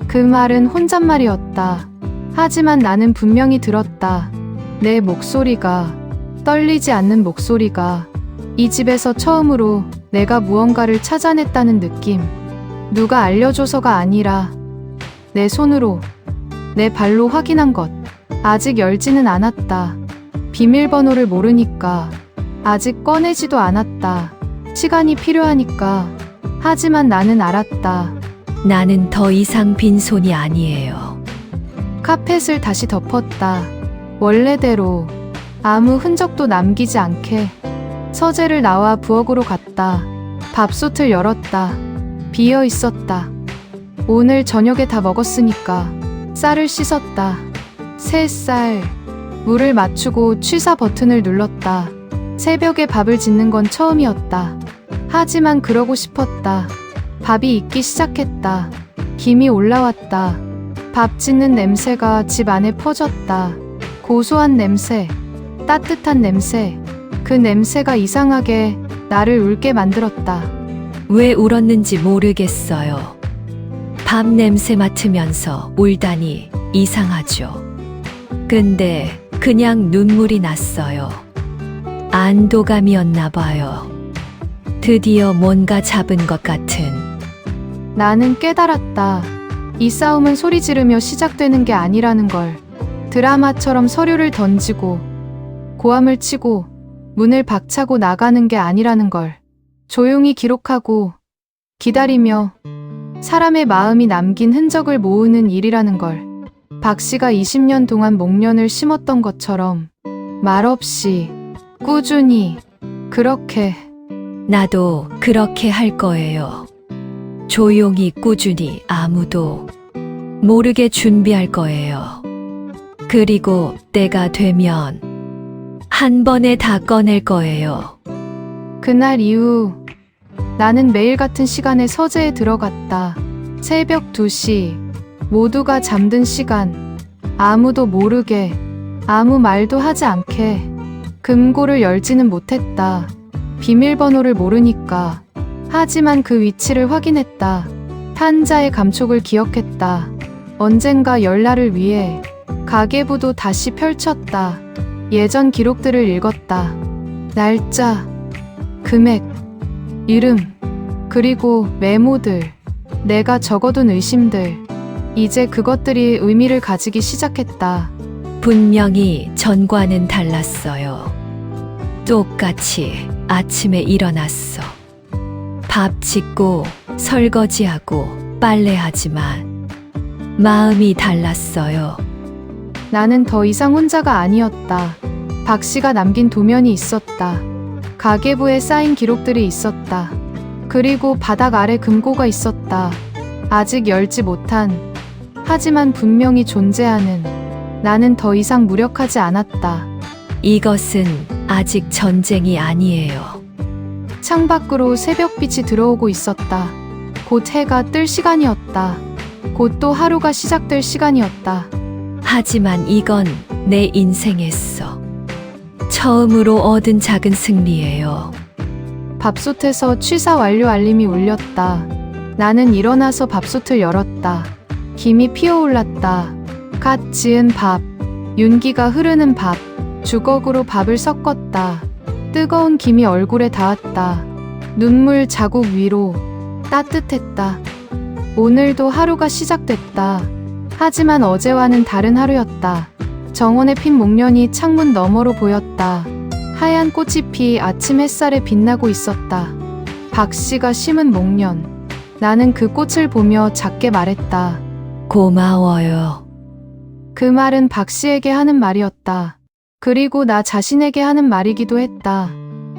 그 말은 혼잣말이었다. 하지만 나는 분명히 들었다. 내 목소리가, 떨리지 않는 목소리가. 이 집에서 처음으로 내가 무언가를 찾아냈다는 느낌. 누가 알려줘서가 아니라 내 손으로, 내 발로 확인한 것. 아직 열지는 않았다. 비밀번호를 모르니까. 아직 꺼내지도 않았다. 시간이 필요하니까. 하지만 나는 알았다. 나는 더 이상 빈손이 아니에요. 카펫을 다시 덮었다. 원래대로. 아무 흔적도 남기지 않게. 서재를 나와 부엌으로 갔다. 밥솥을 열었다. 비어 있었다. 오늘 저녁에 다 먹었으니까. 쌀을 씻었다. 새 쌀. 물을 맞추고 취사 버튼을 눌렀다. 새벽에 밥을 짓는 건 처음이었다. 하지만 그러고 싶었다. 밥이 익기 시작했다. 김이 올라왔다. 밥 짓는 냄새가 집 안에 퍼졌다. 고소한 냄새, 따뜻한 냄새. 그 냄새가 이상하게 나를 울게 만들었다. 왜 울었는지 모르겠어요. 밥 냄새 맡으면서 울다니 이상하죠. 근데 그냥 눈물이 났어요. 안도감이었나 봐요. 드디어 뭔가 잡은 것 같은. 나는 깨달았다. 이 싸움은 소리 지르며 시작되는 게 아니라는 걸. 드라마처럼 서류를 던지고 고함을 치고 문을 박차고 나가는 게 아니라는 걸. 조용히 기록하고 기다리며 사람의 마음이 남긴 흔적을 모으는 일이라는 걸. 박 씨가 20년 동안 목련을 심었던 것처럼 말없이 꾸준히 그렇게. 나도 그렇게 할 거예요. 조용히 꾸준히 아무도 모르게 준비할 거예요. 그리고 때가 되면 한 번에 다 꺼낼 거예요. 그날 이후 나는 매일 같은 시간에 서재에 들어갔다. 새벽 2시. 모두가 잠든 시간. 아무도 모르게, 아무 말도 하지 않게. 금고를 열지는 못했다. 비밀번호를 모르니까. 하지만 그 위치를 확인했다. 판자의 감촉을 기억했다. 언젠가 열 날을 위해 가계부도 다시 펼쳤다. 예전 기록들을 읽었다. 날짜, 금액, 이름, 그리고 메모들. 내가 적어둔 의심들. 이제 그것들이 의미를 가지기 시작했다. 분명히 전과는 달랐어요. 똑같이 아침에 일어났어. 밥 짓고 설거지하고 빨래하지만 마음이 달랐어요. 나는 더 이상 혼자가 아니었다. 박 씨가 남긴 도면이 있었다. 가계부에 쌓인 기록들이 있었다. 그리고 바닥 아래 금고가 있었다. 아직 열지 못한, 하지만 분명히 존재하는. 나는 더 이상 무력하지 않았다. 이것은 아직 전쟁이 아니에요. 창밖으로 새벽빛이 들어오고 있었다. 곧 해가 뜰 시간이었다. 곧 또 하루가 시작될 시간이었다. 하지만 이건 내 인생에서 처음으로 얻은 작은 승리예요. 밥솥에서 취사 완료 알림이 울렸다. 나는 일어나서 밥솥을 열었다. 김이 피어올랐다. 갓 지은 밥, 윤기가 흐르는 밥, 주걱으로 밥을 섞었다. 뜨거운 김이 얼굴에 닿았다. 눈물 자국 위로 따뜻했다. 오늘도 하루가 시작됐다. 하지만 어제와는 다른 하루였다. 정원에 핀 목련이 창문 너머로 보였다. 하얀 꽃이 피 아침 햇살에 빛나고 있었다. 박 씨가 심은 목련. 나는 그 꽃을 보며 작게 말했다. 고마워요. 그 말은 박 씨에게 하는 말이었다. 그리고 나 자신에게 하는 말이기도 했다.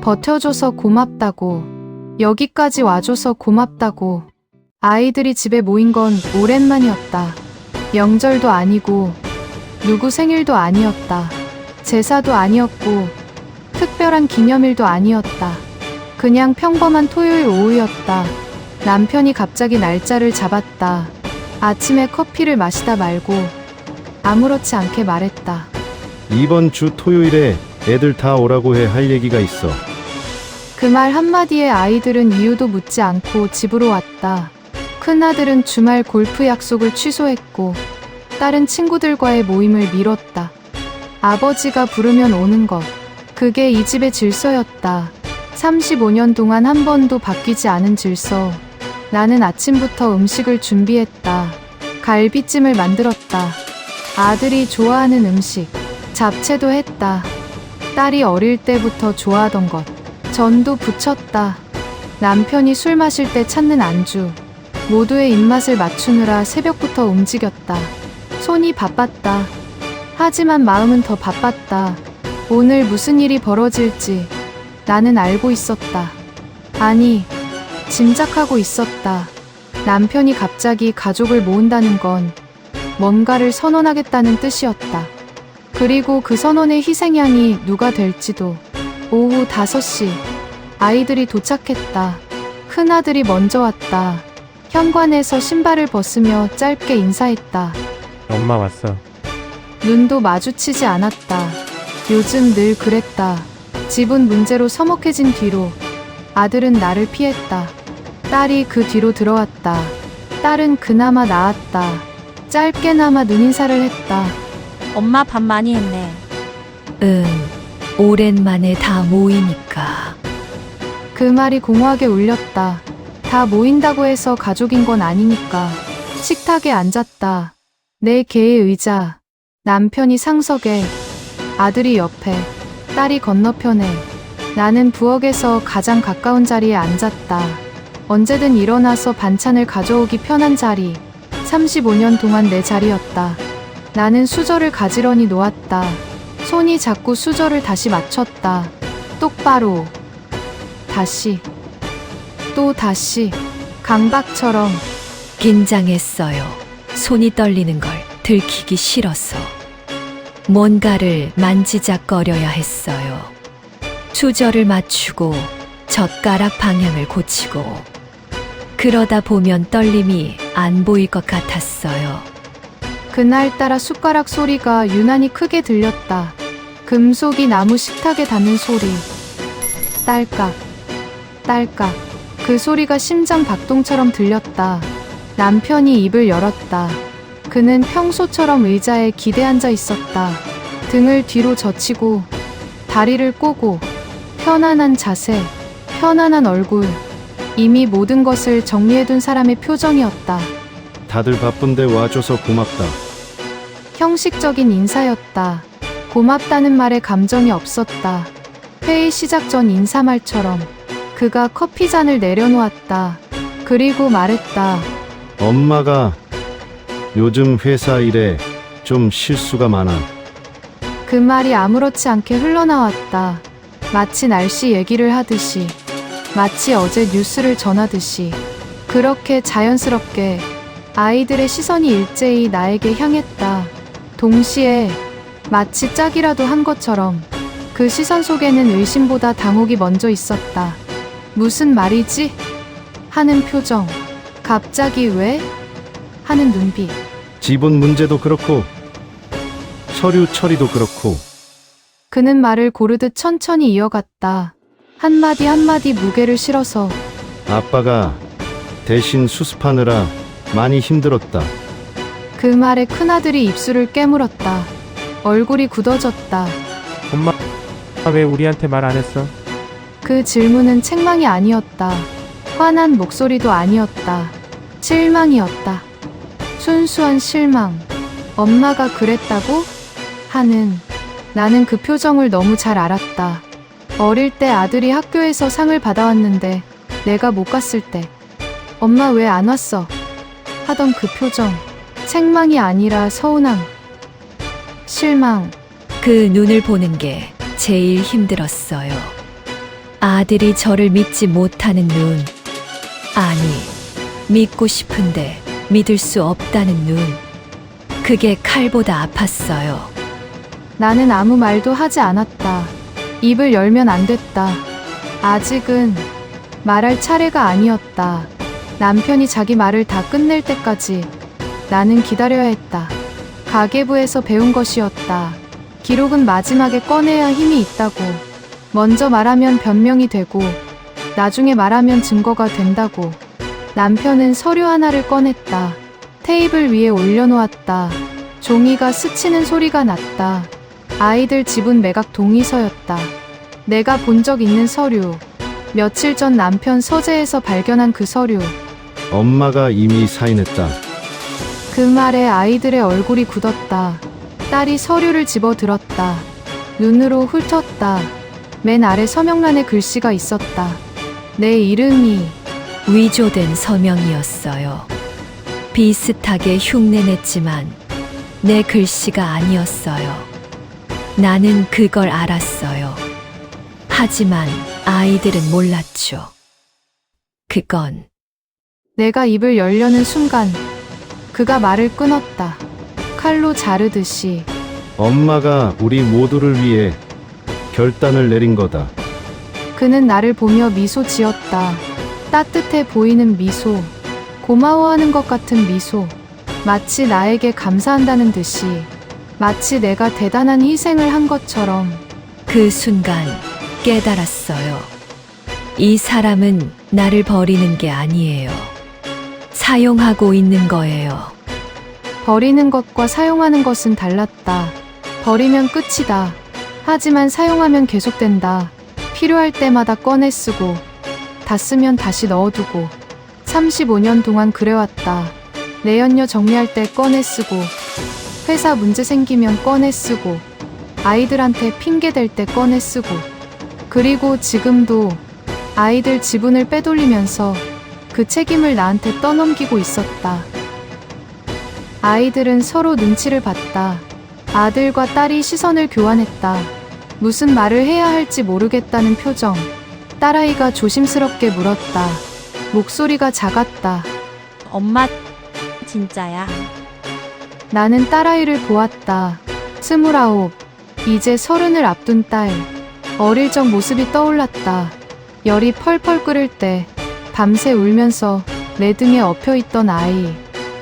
버텨줘서 고맙다고. 여기까지 와줘서 고맙다고. 아이들이 집에 모인 건 오랜만이었다. 명절도 아니고, 누구 생일도 아니었다. 제사도 아니었고, 특별한 기념일도 아니었다. 그냥 평범한 토요일 오후였다. 남편이 갑자기 날짜를 잡았다. 아침에 커피를 마시다 말고 아무렇지 않게 말했다. 이번 주 토요일에 애들 다 오라고 해 할 얘기가 있어. 그 말 한마디에 아이들은 이유도 묻지 않고 집으로 왔다. 큰아들은 주말 골프 약속을 취소했고 딸은 친구들과의 모임을 미뤘다. 아버지가 부르면 오는 것. 그게 이 집의 질서였다. 35년 동안 한 번도 바뀌지 않은 질서. 나는 아침부터 음식을 준비했다. 갈비찜을 만들었다. 아들이 좋아하는 음식. 잡채도 했다. 딸이 어릴 때부터 좋아하던 것. 전도 부쳤다. 남편이 술 마실 때 찾는 안주. 모두의 입맛을 맞추느라 새벽부터 움직였다. 손이 바빴다. 하지만 마음은 더 바빴다. 오늘 무슨 일이 벌어질지 나는 알고 있었다. 아니, 짐작하고 있었다. 남편이 갑자기 가족을 모은다는 건 뭔가를 선언하겠다는 뜻이었다. 그리고 그 선언의 희생양이 누가 될지도. 오후 5시 아이들이 도착했다. 큰아들이 먼저 왔다. 현관에서 신발을 벗으며 짧게 인사했다. 엄마 왔어. 눈도 마주치지 않았다. 요즘 늘 그랬다. 집은 문제로 서먹해진 뒤로 아들은 나를 피했다. 딸이 그 뒤로 들어왔다. 딸은 그나마 나았다. 짧게나마 눈인사를 했다. 엄마 밥 많이 했네. 오랜만에 다 모이니까. 그 말이 공허하게 울렸다. 다 모인다고 해서 가족인 건 아니니까. 식탁에 앉았다. 내 개의 의자. 남편이 상석에, 아들이 옆에, 딸이 건너편에. 나는 부엌에서 가장 가까운 자리에 앉았다. 언제든 일어나서 반찬을 가져오기 편한 자리. 35년 동안 내 자리였다. 나는 수저를 가지런히 놓았다. 손이 자꾸 수저를 다시 맞췄다. 똑바로. 다시. 또 다시. 강박처럼. 긴장했어요. 손이 떨리는 걸 들키기 싫어서. 뭔가를 만지작거려야 했어요. 수저를 맞추고 젓가락 방향을 고치고. 그러다 보면 떨림이 안 보일 것 같았어요. 그날따라 숟가락 소리가 유난히 크게 들렸다. 금속이 나무 식탁에 닿는 소리. 딸깍, 딸깍. 그 소리가 심장 박동처럼 들렸다. 남편이 입을 열었다. 그는 평소처럼 의자에 기대앉아 있었다. 등을 뒤로 젖히고, 다리를 꼬고, 편안한 자세, 편안한 얼굴. 이미 모든 것을 정리해둔 사람의 표정이었다. 다들 바쁜데 와줘서 고맙다. 형식적인 인사였다. 고맙다는 말에 감정이 없었다. 회의 시작 전 인사말처럼. 그가 커피잔을 내려놓았다. 그리고 말했다. 엄마가 요즘 회사 일에 좀 실수가 많아. 그 말이 아무렇지 않게 흘러나왔다. 마치 날씨 얘기를 하듯이, 마치 어제 뉴스를 전하듯이, 그렇게 자연스럽게 아이들의 시선이 일제히 나에게 향했다. 동시에 마치 짝이라도 한 것처럼 그 시선 속에는 의심보다 당혹이 먼저 있었다. 무슨 말이지? 하는 표정. 갑자기 왜? 하는 눈빛. 지분 문제도 그렇고 서류 처리도 그렇고 그는 말을 고르듯 천천히 이어갔다. 한마디 한마디 무게를 실어서. 아빠가 대신 수습하느라 많이 힘들었다. 그 말에 큰아들이 입술을 깨물었다. 얼굴이 굳어졌다. 엄마 왜 우리한테 말 안 했어? 그 질문은 책망이 아니었다. 화난 목소리도 아니었다. 실망이었다. 순수한 실망. 엄마가 그랬다고? 하는. 나는 그 표정을 너무 잘 알았다. 어릴 때 아들이 학교에서 상을 받아왔는데 내가 못 갔을 때 엄마 왜 안 왔어? 하던 그 표정. 책망이 아니라 서운함. 실망. 그 눈을 보는 게 제일 힘들었어요. 아들이 저를 믿지 못하는 눈. 아니, 믿고 싶은데 믿을 수 없다는 눈. 그게 칼보다 아팠어요. 나는 아무 말도 하지 않았다. 입을 열면 안 됐다. 아직은 말할 차례가 아니었다. 남편이 자기 말을 다 끝낼 때까지 나는 기다려야 했다. 가계부에서 배운 것이었다. 기록은 마지막에 꺼내야 힘이 있다고. 먼저 말하면 변명이 되고 나중에 말하면 증거가 된다고. 남편은 서류 하나를 꺼냈다. 테이블 위에 올려놓았다. 종이가 스치는 소리가 났다. 아이들 지분 매각 동의서였다. 내가 본 적 있는 서류. 며칠 전 남편 서재에서 발견한 그 서류. 엄마가 이미 사인했다. 그 말에 아이들의 얼굴이 굳었다. 딸이 서류를 집어 들었다. 눈으로 훑었다. 맨 아래 서명란에 글씨가 있었다. 내 이름이. 위조된 서명이었어요. 비슷하게 흉내냈지만 내 글씨가 아니었어요. 나는 그걸 알았어요. 하지만 아이들은 몰랐죠. 그건 내가 입을 열려는 순간 그가 말을 끊었다. 칼로 자르듯이. 엄마가 우리 모두를 위해 결단을 내린 거다. 그는 나를 보며 미소 지었다. 따뜻해 보이는 미소. 고마워하는 것 같은 미소. 마치 나에게 감사한다는 듯이. 마치 내가 대단한 희생을 한 것처럼. 그 순간 깨달았어요. 이 사람은 나를 버리는 게 아니에요. 사용하고 있는 거예요. 버리는 것과 사용하는 것은 달랐다. 버리면 끝이다. 하지만 사용하면 계속된다. 필요할 때마다 꺼내 쓰고, 다 쓰면 다시 넣어두고. 35년 동안 그래왔다. 내연녀 정리할 때 꺼내 쓰고, 회사 문제 생기면 꺼내 쓰고, 아이들한테 핑계 댈 때 꺼내 쓰고, 그리고 지금도 아이들 지분을 빼돌리면서 그 책임을 나한테 떠넘기고 있었다. 아이들은 서로 눈치를 봤다. 아들과 딸이 시선을 교환했다. 무슨 말을 해야 할지 모르겠다는 표정. 딸아이가 조심스럽게 물었다. 목소리가 작았다. 엄마, 진짜야. 나는 딸아이를 보았다. 29, 이제 30을 앞둔 딸. 어릴 적 모습이 떠올랐다. 열이 펄펄 끓을 때 밤새 울면서 내 등에 엎혀있던 아이.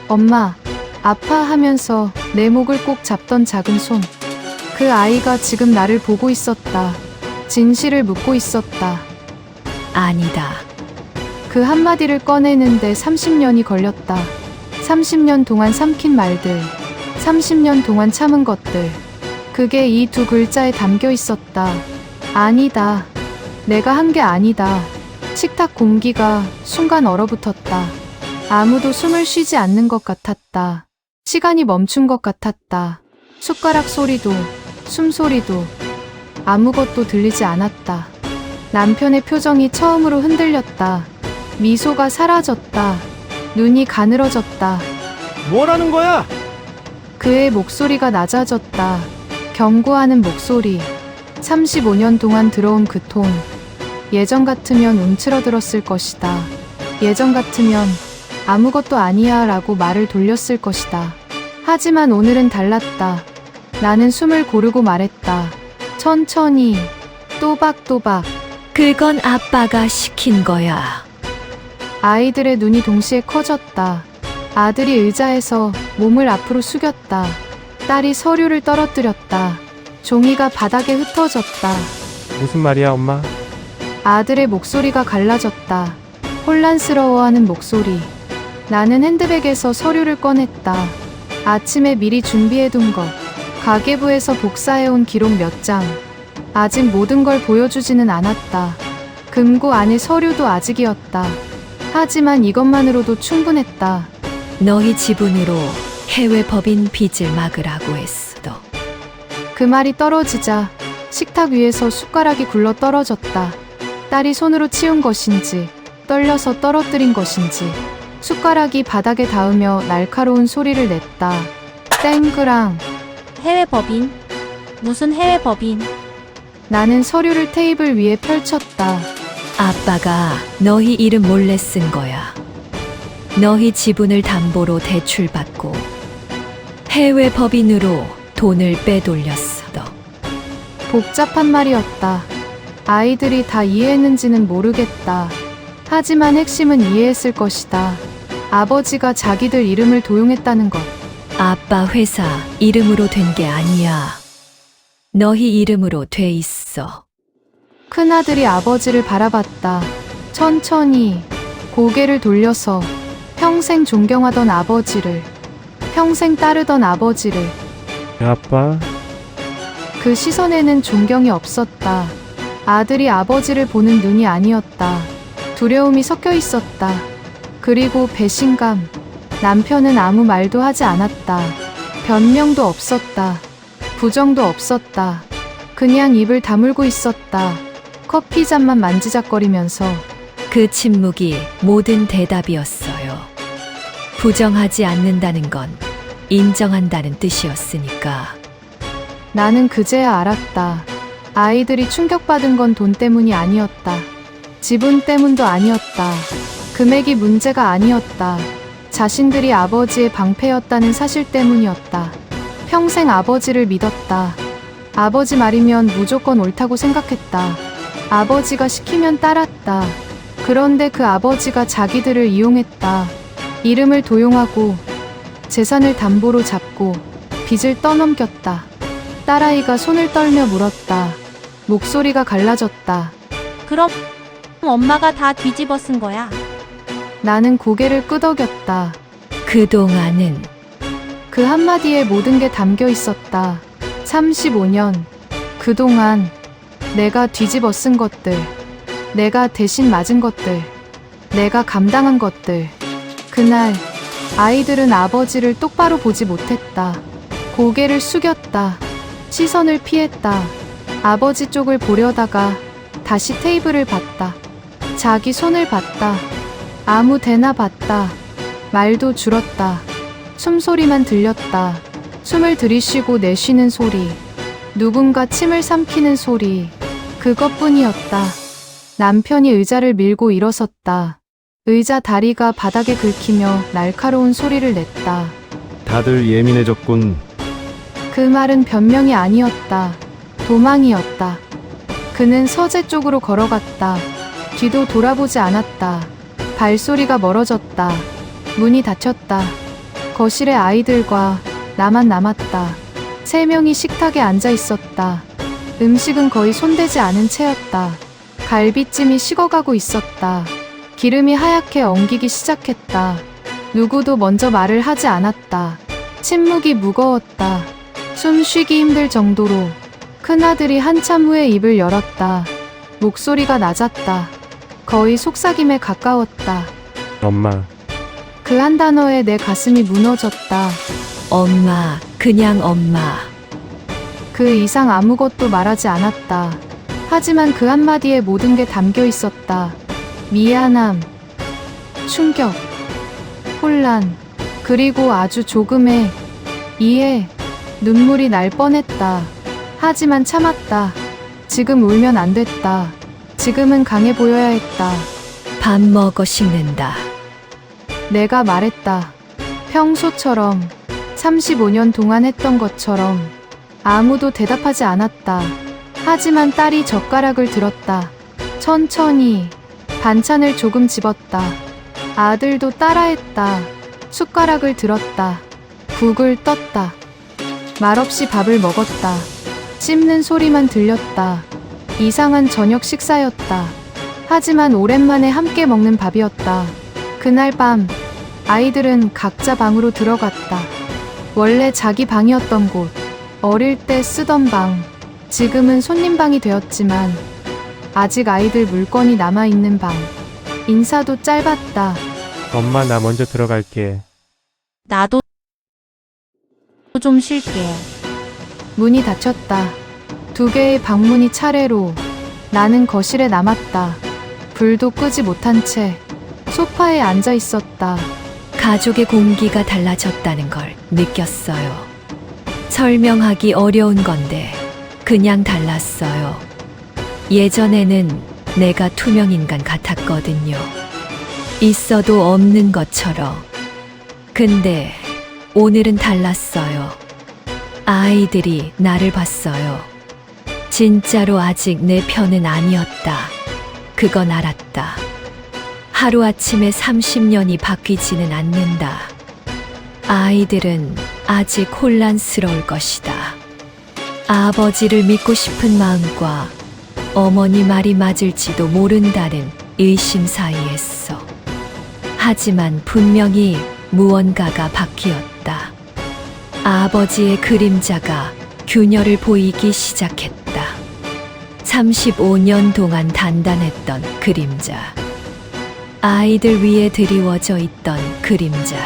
엄마, 아파 하면서 내 목을 꼭 잡던 작은 손. 그 아이가 지금 나를 보고 있었다. 진실을 묻고 있었다. 아니다. 그 한마디를 꺼내는데 30년이 걸렸다. 30년 동안 삼킨 말들. 30년 동안 참은 것들. 그게 이 두 글자에 담겨 있었다. 아니다. 내가 한 게 아니다. 식탁 공기가 순간 얼어붙었다. 아무도 숨을 쉬지 않는 것 같았다. 시간이 멈춘 것 같았다. 숟가락 소리도, 숨소리도, 아무것도 들리지 않았다. 남편의 표정이 처음으로 흔들렸다. 미소가 사라졌다. 눈이 가늘어졌다. 뭐라는 거야? 그의 목소리가 낮아졌다. 경고하는 목소리. 35년 동안 들어온 그 톤. 예전 같으면 움츠러들었을 것이다. 예전 같으면 아무것도 아니야 라고 말을 돌렸을 것이다. 하지만 오늘은 달랐다. 나는 숨을 고르고 말했다. 천천히, 또박또박. 그건 아빠가 시킨 거야. 아이들의 눈이 동시에 커졌다. 아들이 의자에서 몸을 앞으로 숙였다. 딸이 서류를 떨어뜨렸다. 종이가 바닥에 흩어졌다. 무슨 말이야, 엄마? 아들의 목소리가 갈라졌다. 혼란스러워하는 목소리. 나는 핸드백에서 서류를 꺼냈다. 아침에 미리 준비해둔 것. 가계부에서 복사해온 기록 몇 장. 아직 모든 걸 보여주지는 않았다. 금고 안에 서류도 아직이었다. 하지만 이것만으로도 충분했다. 너희 지분으로 해외 법인 빚을 막으라고 했어. 그 말이 떨어지자 식탁 위에서 숟가락이 굴러 떨어졌다. 딸이 손으로 치운 것인지 떨려서 떨어뜨린 것인지 숟가락이 바닥에 닿으며 날카로운 소리를 냈다. 땡그랑. 해외 법인? 무슨 해외 법인? 나는 서류를 테이블 위에 펼쳤다. 아빠가 너희 이름 몰래 쓴 거야. 너희 지분을 담보로 대출받고 해외 법인으로 돈을 빼돌렸어. 복잡한 말이었다. 아이들이 다 이해했는지는 모르겠다. 하지만 핵심은 이해했을 것이다. 아버지가 자기들 이름을 도용했다는 것. 아빠 회사 이름으로 된 게 아니야. 너희 이름으로 돼 있어. 큰아들이 아버지를 바라봤다. 천천히 고개를 돌려서 평생 존경하던 아버지를, 평생 따르던 아버지를. 아빠? 그 시선에는 존경이 없었다. 아들이 아버지를 보는 눈이 아니었다. 두려움이 섞여 있었다. 그리고 배신감. 남편은 아무 말도 하지 않았다. 변명도 없었다. 부정도 없었다. 그냥 입을 다물고 있었다. 커피잔만 만지작거리면서. 그 침묵이 모든 대답이었어요. 부정하지 않는다는 건 인정한다는 뜻이었으니까. 나는 그제야 알았다. 아이들이 충격받은 건 돈 때문이 아니었다. 지분 때문도 아니었다. 금액이 문제가 아니었다. 자신들이 아버지의 방패였다는 사실 때문이었다. 평생 아버지를 믿었다. 아버지 말이면 무조건 옳다고 생각했다. 아버지가 시키면 따랐다. 그런데 그 아버지가 자기들을 이용했다. 이름을 도용하고 재산을 담보로 잡고 빚을 떠넘겼다. 딸아이가 손을 떨며 물었다. 목소리가 갈라졌다. 그럼 엄마가 다 뒤집어 쓴 거야. 나는 고개를 끄덕였다. 그동안은 그 한마디에 모든 게 담겨 있었다. 35년. 그동안 내가 뒤집어 쓴 것들, 내가 대신 맞은 것들, 내가 감당한 것들. 그날 아이들은 아버지를 똑바로 보지 못했다. 고개를 숙였다. 시선을 피했다. 아버지 쪽을 보려다가 다시 테이블을 봤다. 자기 손을 봤다. 아무 데나 봤다. 말도 줄었다. 숨소리만 들렸다. 숨을 들이쉬고 내쉬는 소리. 누군가 침을 삼키는 소리. 그것뿐이었다. 남편이 의자를 밀고 일어섰다. 의자 다리가 바닥에 긁히며 날카로운 소리를 냈다. 다들 예민해졌군. 그 말은 변명이 아니었다. 도망이었다. 그는 서재 쪽으로 걸어갔다. 뒤도 돌아보지 않았다. 발소리가 멀어졌다. 문이 닫혔다. 거실에 아이들과 나만 남았다. 3명이 식탁에 앉아 있었다. 음식은 거의 손대지 않은 채였다. 갈비찜이 식어가고 있었다. 기름이 하얗게 엉기기 시작했다. 누구도 먼저 말을 하지 않았다. 침묵이 무거웠다. 숨 쉬기 힘들 정도로. 큰아들이 한참 후에 입을 열었다. 목소리가 낮았다. 거의 속삭임에 가까웠다. 엄마. 그 한 단어에 내 가슴이 무너졌다. 엄마, 그냥 엄마. 그 이상 아무것도 말하지 않았다. 하지만 그 한마디에 모든 게 담겨 있었다. 미안함, 충격, 혼란, 그리고 아주 조금의 이해. 눈물이 날 뻔했다. 하지만 참았다. 지금 울면 안 됐다. 지금은 강해 보여야 했다. 밥 먹어 식는다. 내가 말했다. 평소처럼 35년 동안 했던 것처럼 아무도 대답하지 않았다. 하지만 딸이 젓가락을 들었다. 천천히 반찬을 조금 집었다. 아들도 따라했다. 숟가락을 들었다. 국을 떴다. 말없이 밥을 먹었다. 씹는 소리만 들렸다. 이상한 저녁 식사였다. 하지만 오랜만에 함께 먹는 밥이었다. 그날 밤 아이들은 각자 방으로 들어갔다. 원래 자기 방이었던 곳, 어릴 때 쓰던 방, 지금은 손님 방이 되었지만 아직 아이들 물건이 남아있는 방. 인사도 짧았다. 엄마 나 먼저 들어갈게. 나도 좀 쉴게. 문이 닫혔다. 2개의 방문이 차례로. 나는 거실에 남았다. 불도 끄지 못한 채 소파에 앉아 있었다. 가족의 공기가 달라졌다는 걸 느꼈어요. 설명하기 어려운 건데 그냥 달랐어요. 예전에는 내가 투명인간 같았거든요. 있어도 없는 것처럼. 근데 오늘은 달랐어요. 아이들이 나를 봤어요. 진짜로 아직 내 편은 아니었다. 그건 알았다. 하루아침에 30년이 바뀌지는 않는다. 아이들은 아직 혼란스러울 것이다. 아버지를 믿고 싶은 마음과 어머니 말이 맞을지도 모른다는 의심 사이였어. 하지만 분명히 무언가가 바뀌었다. 아버지의 그림자가 균열을 보이기 시작했다. 35년 동안 단단했던 그림자. 아이들 위에 드리워져 있던 그림자.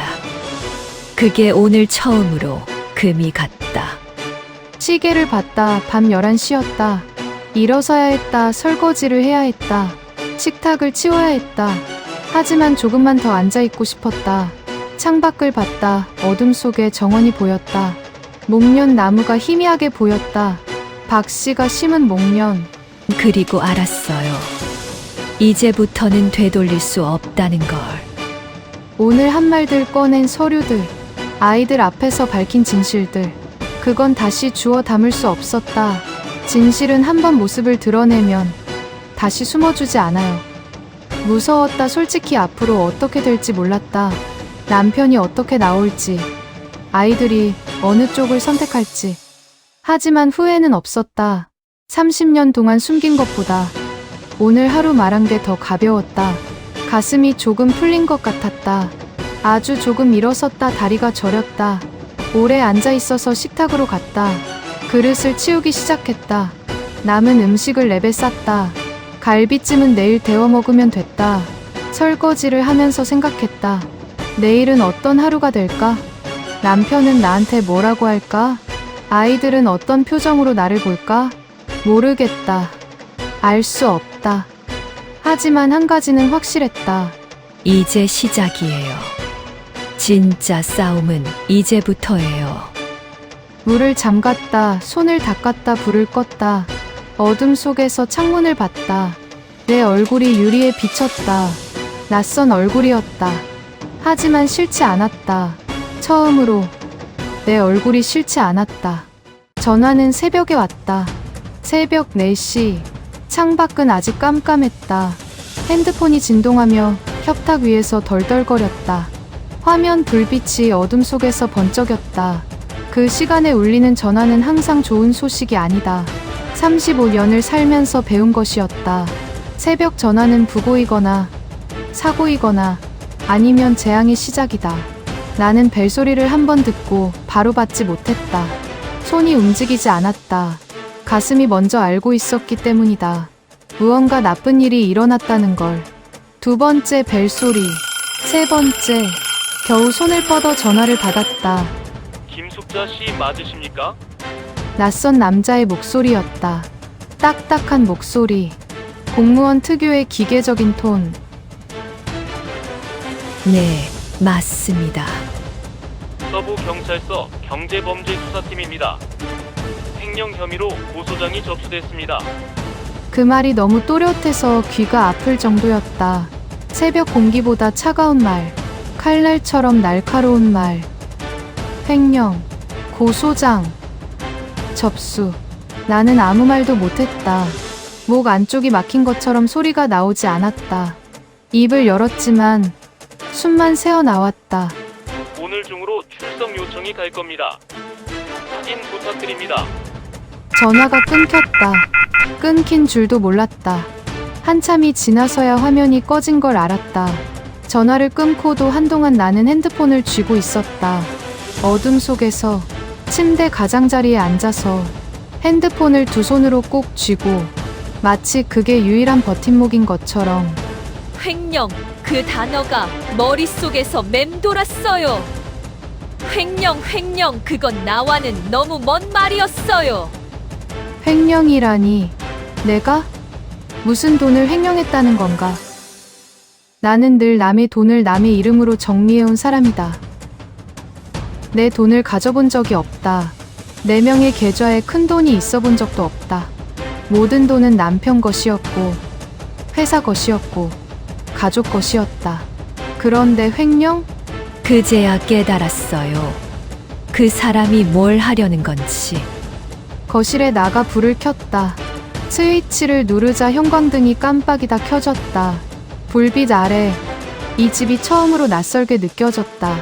그게 오늘 처음으로 금이 갔다. 시계를 봤다. 밤 11시였다. 일어서야 했다. 설거지를 해야 했다. 식탁을 치워야 했다. 하지만 조금만 더 앉아있고 싶었다. 창밖을 봤다. 어둠 속에 정원이 보였다. 목련 나무가 희미하게 보였다. 박씨가 심은 목련. 그리고 알았어요. 이제부터는 되돌릴 수 없다는 걸. 오늘 한 말들 꺼낸 서류들. 아이들 앞에서 밝힌 진실들. 그건 다시 주워 담을 수 없었다. 진실은 한 번 모습을 드러내면 다시 숨어주지 않아요. 무서웠다. 솔직히 앞으로 어떻게 될지 몰랐다. 남편이 어떻게 나올지, 아이들이 어느 쪽을 선택할지. 하지만 후회는 없었다. 30년 동안 숨긴 것보다 오늘 하루 말한 게 더 가벼웠다. 가슴이 조금 풀린 것 같았다. 아주 조금 일어섰다. 다리가 저렸다. 오래 앉아 있어서 식탁으로 갔다. 그릇을 치우기 시작했다. 남은 음식을 랩에 쌌다. 갈비찜은 내일 데워 먹으면 됐다. 설거지를 하면서 생각했다. 내일은 어떤 하루가 될까? 남편은 나한테 뭐라고 할까? 아이들은 어떤 표정으로 나를 볼까? 모르겠다. 알 수 없다. 하지만 한 가지는 확실했다. 이제 시작이에요. 진짜 싸움은 이제부터예요. 물을 잠갔다. 손을 닦았다. 불을 껐다. 어둠 속에서 창문을 봤다. 내 얼굴이 유리에 비쳤다. 낯선 얼굴이었다. 하지만 싫지 않았다. 처음으로 내 얼굴이 싫지 않았다. 전화는 새벽에 왔다. 새벽 4시. 창밖은 아직 깜깜했다. 핸드폰이 진동하며 협탁 위에서 덜덜거렸다. 화면 불빛이 어둠 속에서 번쩍였다. 그 시간에 울리는 전화는 항상 좋은 소식이 아니다. 35년을 살면서 배운 것이었다. 새벽 전화는 부고이거나 사고이거나 아니면 재앙의 시작이다. 나는 벨소리를 한 번 듣고 바로 받지 못했다. 손이 움직이지 않았다. 가슴이 먼저 알고 있었기 때문이다. 무언가 나쁜 일이 일어났다는 걸. 2번째 벨소리. 3번째. 겨우 손을 뻗어 전화를 받았다. 김숙자 씨 맞으십니까? 낯선 남자의 목소리였다. 딱딱한 목소리. 공무원 특유의 기계적인 톤. 네, 맞습니다. 서부경찰서 경제범죄수사팀입니다. 횡령 혐의로 고소장이 접수됐습니다. 그 말이 너무 또렷해서 귀가 아플 정도였다. 새벽 공기보다 차가운 말, 칼날처럼 날카로운 말. 횡령, 고소장, 접수. 나는 아무 말도 못했다. 목 안쪽이 막힌 것처럼 소리가 나오지 않았다. 입을 열었지만 숨만 새어 나왔다. 오늘 중으로 출석 요청이 갈 겁니다. 확인 부탁드립니다. 전화가 끊겼다. 끊긴 줄도 몰랐다. 한참이 지나서야 화면이 꺼진 걸 알았다. 전화를 끊고도 한동안 나는 핸드폰을 쥐고 있었다. 어둠 속에서 침대 가장자리에 앉아서 핸드폰을 두 손으로 꼭 쥐고 마치 그게 유일한 버팀목인 것처럼. 횡령, 그 단어가 머릿속에서 맴돌았어요. 횡령, 그건 나와는 너무 먼 말이었어요. 횡령이라니. 내가? 무슨 돈을 횡령했다는 건가? 나는 늘 남의 돈을 남의 이름으로 정리해온 사람이다. 내 돈을 가져본 적이 없다. 내 명의 계좌에 큰 돈이 있어 본 적도 없다. 모든 돈은 남편 것이었고, 회사 것이었고, 가족 것이었다. 그런데 횡령? 그제야 깨달았어요. 그 사람이 뭘 하려는 건지. 거실에 나가 불을 켰다. 스위치를 누르자 형광등이 깜빡이다 켜졌다. 불빛 아래 이 집이 처음으로 낯설게 느껴졌다.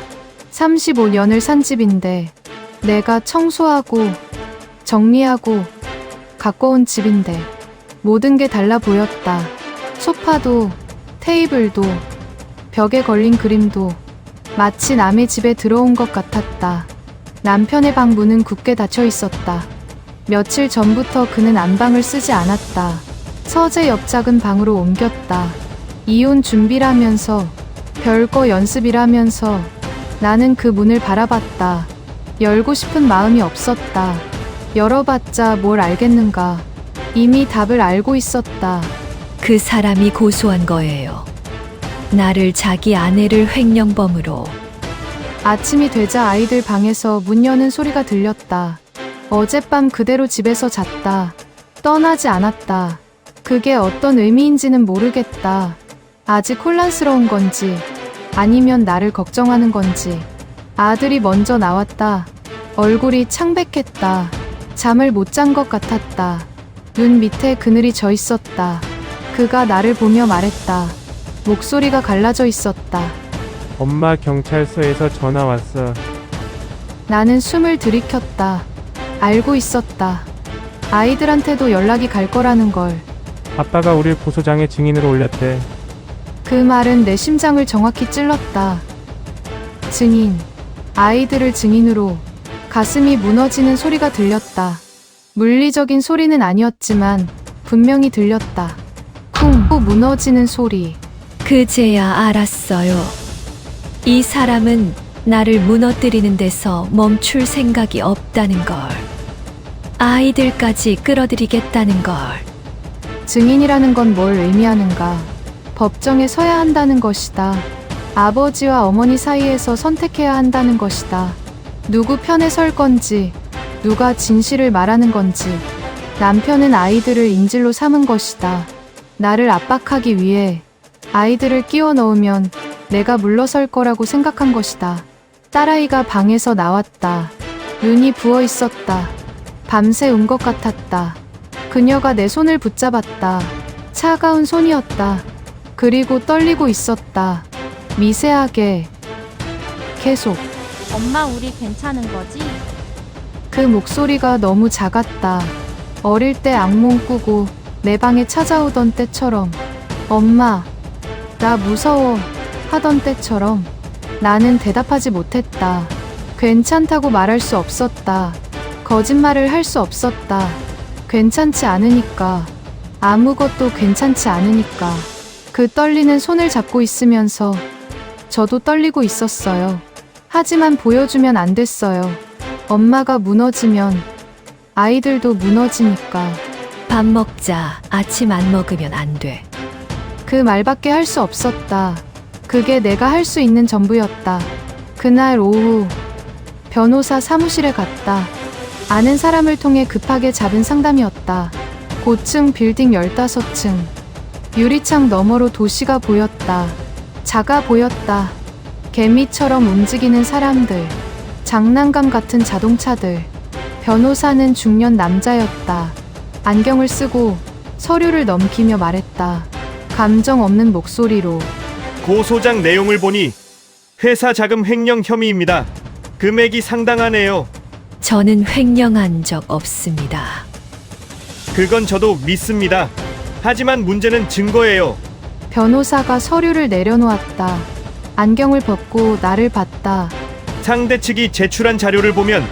35년을 산 집인데, 내가 청소하고 정리하고 갖고 온 집인데 모든 게 달라 보였다. 소파도 테이블도 벽에 걸린 그림도 마치 남의 집에 들어온 것 같았다. 남편의 방 문은 굳게 닫혀 있었다. 며칠 전부터 그는 안방을 쓰지 않았다. 서재 옆 작은 방으로 옮겼다. 이혼 준비라면서 별거 연습이라면서 나는 그 문을 바라봤다. 열고 싶은 마음이 없었다. 열어봤자 뭘 알겠는가. 이미 답을 알고 있었다. 그 사람이 고소한 거예요. 나를 자기 아내를 횡령범으로. 아침이 되자 아이들 방에서 문 여는 소리가 들렸다. 어젯밤 그대로 집에서 잤다. 떠나지 않았다. 그게 어떤 의미인지는 모르겠다. 아직 혼란스러운 건지 아니면 나를 걱정하는 건지. 아들이 먼저 나왔다. 얼굴이 창백했다. 잠을 못 잔 것 같았다. 눈 밑에 그늘이 져 있었다. 그가 나를 보며 말했다. 목소리가 갈라져 있었다. 엄마 경찰서에서 전화 왔어. 나는 숨을 들이켰다. 알고 있었다. 아이들한테도 연락이 갈 거라는 걸. 아빠가 우릴 고소장에 증인으로 올렸대. 그 말은 내 심장을 정확히 찔렀다. 증인. 아이들을 증인으로. 가슴이 무너지는 소리가 들렸다. 물리적인 소리는 아니었지만 분명히 들렸다. 쿵 무너지는 소리. 그제야 알았어요. 이 사람은 나를 무너뜨리는 데서 멈출 생각이 없다는 걸. 아이들까지 끌어들이겠다는 걸. 증인이라는 건 뭘 의미하는가? 법정에 서야 한다는 것이다. 아버지와 어머니 사이에서 선택해야 한다는 것이다. 누구 편에 설 건지, 누가 진실을 말하는 건지. 남편은 아이들을 인질로 삼은 것이다. 나를 압박하기 위해 아이들을 끼워 넣으면 내가 물러설 거라고 생각한 것이다. 딸아이가 방에서 나왔다. 눈이 부어 있었다. 밤새 운 것 같았다. 그녀가 내 손을 붙잡았다. 차가운 손이었다. 그리고 떨리고 있었다. 미세하게. 계속. 엄마 우리 괜찮은 거지? 그 목소리가 너무 작았다. 어릴 때 악몽 꾸고 내 방에 찾아오던 때처럼. 엄마, 나 무서워 하던 때처럼. 나는 대답하지 못했다. 괜찮다고 말할 수 없었다. 거짓말을 할 수 없었다. 괜찮지 않으니까. 아무것도 괜찮지 않으니까. 그 떨리는 손을 잡고 있으면서 저도 떨리고 있었어요. 하지만 보여주면 안 됐어요. 엄마가 무너지면 아이들도 무너지니까. 밥 먹자. 아침 안 먹으면 안 돼. 그 말밖에 할 수 없었다. 그게 내가 할 수 있는 전부였다. 그날 오후 변호사 사무실에 갔다. 아는 사람을 통해 급하게 잡은 상담이었다. 고층 빌딩 15층. 유리창 너머로 도시가 보였다. 작아 보였다. 개미처럼 움직이는 사람들. 장난감 같은 자동차들. 변호사는 중년 남자였다. 안경을 쓰고 서류를 넘기며 말했다. 감정 없는 목소리로. 고 소장 내용을 보니 회사 자금 횡령 혐의입니다. 금액이 상당하네요. 저는 횡령한 적 없습니다. 그건 저도 믿습니다. 하지만 문제는 증거예요. 변호사가 서류를 내려놓았다. 안경을 벗고 나를 봤다. 상대 측이 제출한 자료를 보면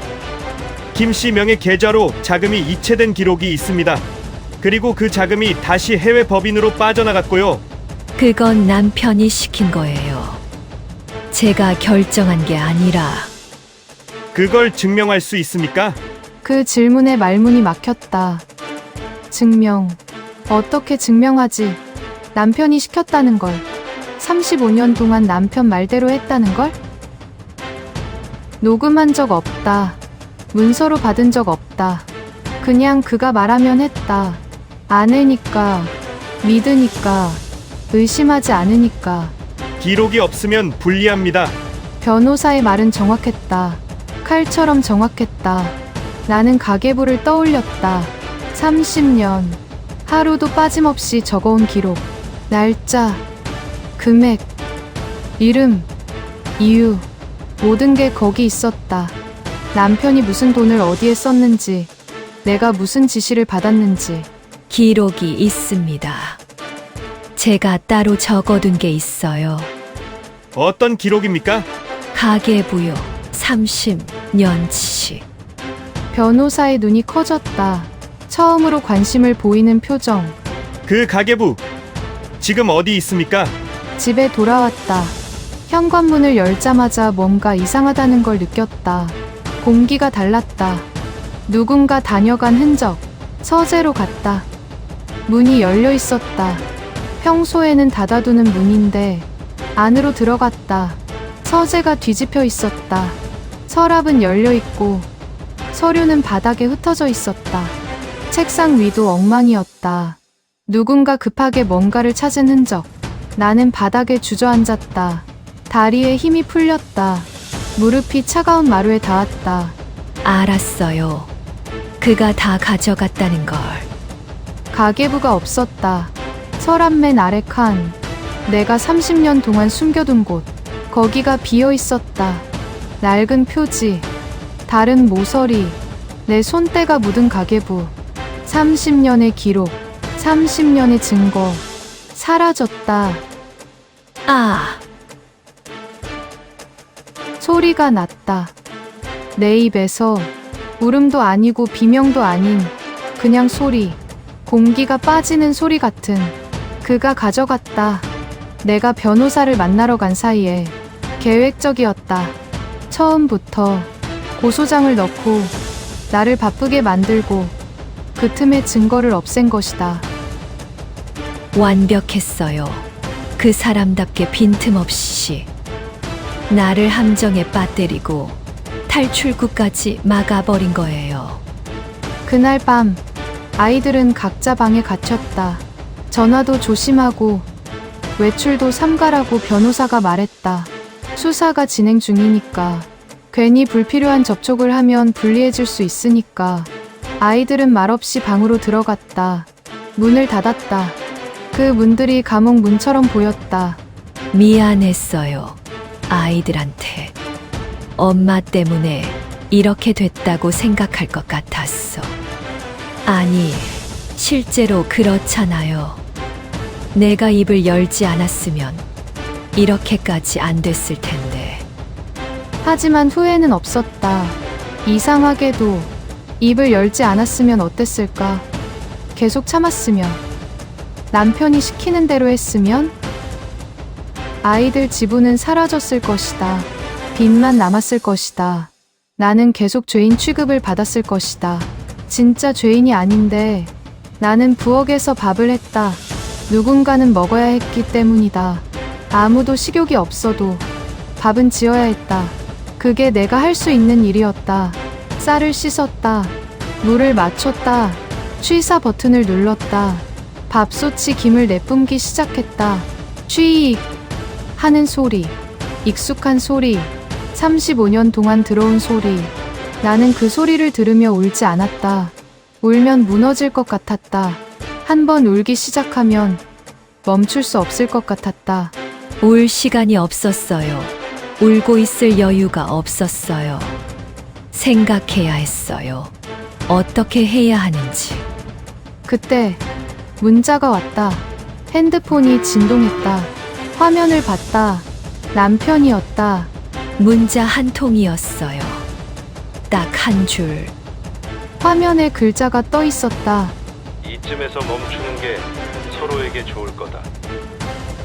김 씨 명의 계좌로 자금이 이체된 기록이 있습니다. 그리고 그 자금이 다시 해외 법인으로 빠져나갔고요. 그건 남편이 시킨 거예요. 제가 결정한 게 아니라. 그걸 증명할 수 있습니까? 그 질문에 말문이 막혔다. 증명. 어떻게 증명하지? 남편이 시켰다는 걸. 35년 동안 남편 말대로 했다는 걸? 녹음한 적 없다. 문서로 받은 적 없다. 그냥 그가 말하면 했다. 아내니까, 믿으니까, 의심하지 않으니까. 기록이 없으면 불리합니다. 변호사의 말은 정확했다. 칼처럼 정확했다. 나는 가계부를 떠올렸다. 30년. 하루도 빠짐없이 적어온 기록. 날짜, 금액, 이름, 이유. 모든 게 거기 있었다. 남편이 무슨 돈을 어디에 썼는지, 내가 무슨 지시를 받았는지. 기록이 있습니다. 제가 따로 적어둔 게 있어요. 어떤 기록입니까? 가계부요. 30년치. 변호사의 눈이 커졌다. 처음으로 관심을 보이는 표정. 그 가계부 지금 어디 있습니까? 집에 돌아왔다. 현관문을 열자마자 뭔가 이상하다는 걸 느꼈다. 공기가 달랐다. 누군가 다녀간 흔적. 서재로 갔다. 문이 열려 있었다. 평소에는 닫아두는 문인데 안으로 들어갔다. 서재가 뒤집혀 있었다. 서랍은 열려 있고 서류는 바닥에 흩어져 있었다. 책상 위도 엉망이었다. 누군가 급하게 뭔가를 찾은 흔적. 나는 바닥에 주저앉았다. 다리에 힘이 풀렸다. 무릎이 차가운 마루에 닿았다. 알았어요. 그가 다 가져갔다는 걸. 가계부가 없었다. 서랍 맨 아래 칸. 내가 30년 동안 숨겨둔 곳. 거기가 비어 있었다. 낡은 표지. 다른 모서리. 내 손때가 묻은 가계부. 30년의 기록. 30년의 증거. 사라졌다. 아, 소리가 났다. 내 입에서 울음도 아니고 비명도 아닌 그냥 소리. 공기가 빠지는 소리 같은. 그가 가져갔다. 내가 변호사를 만나러 간 사이에 계획적이었다. 처음부터 고소장을 넣고 나를 바쁘게 만들고 그 틈에 증거를 없앤 것이다. 완벽했어요. 그 사람답게 빈틈없이. 나를 함정에 빠뜨리고 탈출구까지 막아버린 거예요. 그날 밤 아이들은 각자 방에 갇혔다. 전화도 조심하고 외출도 삼가라고 변호사가 말했다. 수사가 진행 중이니까. 괜히 불필요한 접촉을 하면 불리해질 수 있으니까. 아이들은 말없이 방으로 들어갔다. 문을 닫았다. 그 문들이 감옥 문처럼 보였다. 미안했어요. 아이들한테. 엄마 때문에 이렇게 됐다고 생각할 것 같았어. 아니, 실제로 그렇잖아요. 내가 입을 열지 않았으면 이렇게까지 안 됐을 텐데. 하지만 후회는 없었다. 이상하게도 입을 열지 않았으면 어땠을까? 계속 참았으면? 남편이 시키는 대로 했으면? 아이들 지분은 사라졌을 것이다. 빚만 남았을 것이다. 나는 계속 죄인 취급을 받았을 것이다. 진짜 죄인이 아닌데 나는 부엌에서 밥을 했다. 누군가는 먹어야 했기 때문이다. 아무도 식욕이 없어도 밥은 지어야 했다. 그게 내가 할 수 있는 일이었다. 쌀을 씻었다. 물을 맞췄다. 취사 버튼을 눌렀다. 밥솥이 김을 내뿜기 시작했다. 취익 하는 소리. 익숙한 소리. 35년 동안 들어온 소리. 나는 그 소리를 들으며 울지 않았다. 울면 무너질 것 같았다. 한 번 울기 시작하면 멈출 수 없을 것 같았다. 울 시간이 없었어요. 울고 있을 여유가 없었어요. 생각해야 했어요. 어떻게 해야 하는지. 그때 문자가 왔다. 핸드폰이 진동했다. 화면을 봤다. 남편이었다. 문자 한 통이었어요. 딱 한 줄. 화면에 글자가 떠 있었다. 이쯤에서 멈추는 게 서로에게 좋을 거다.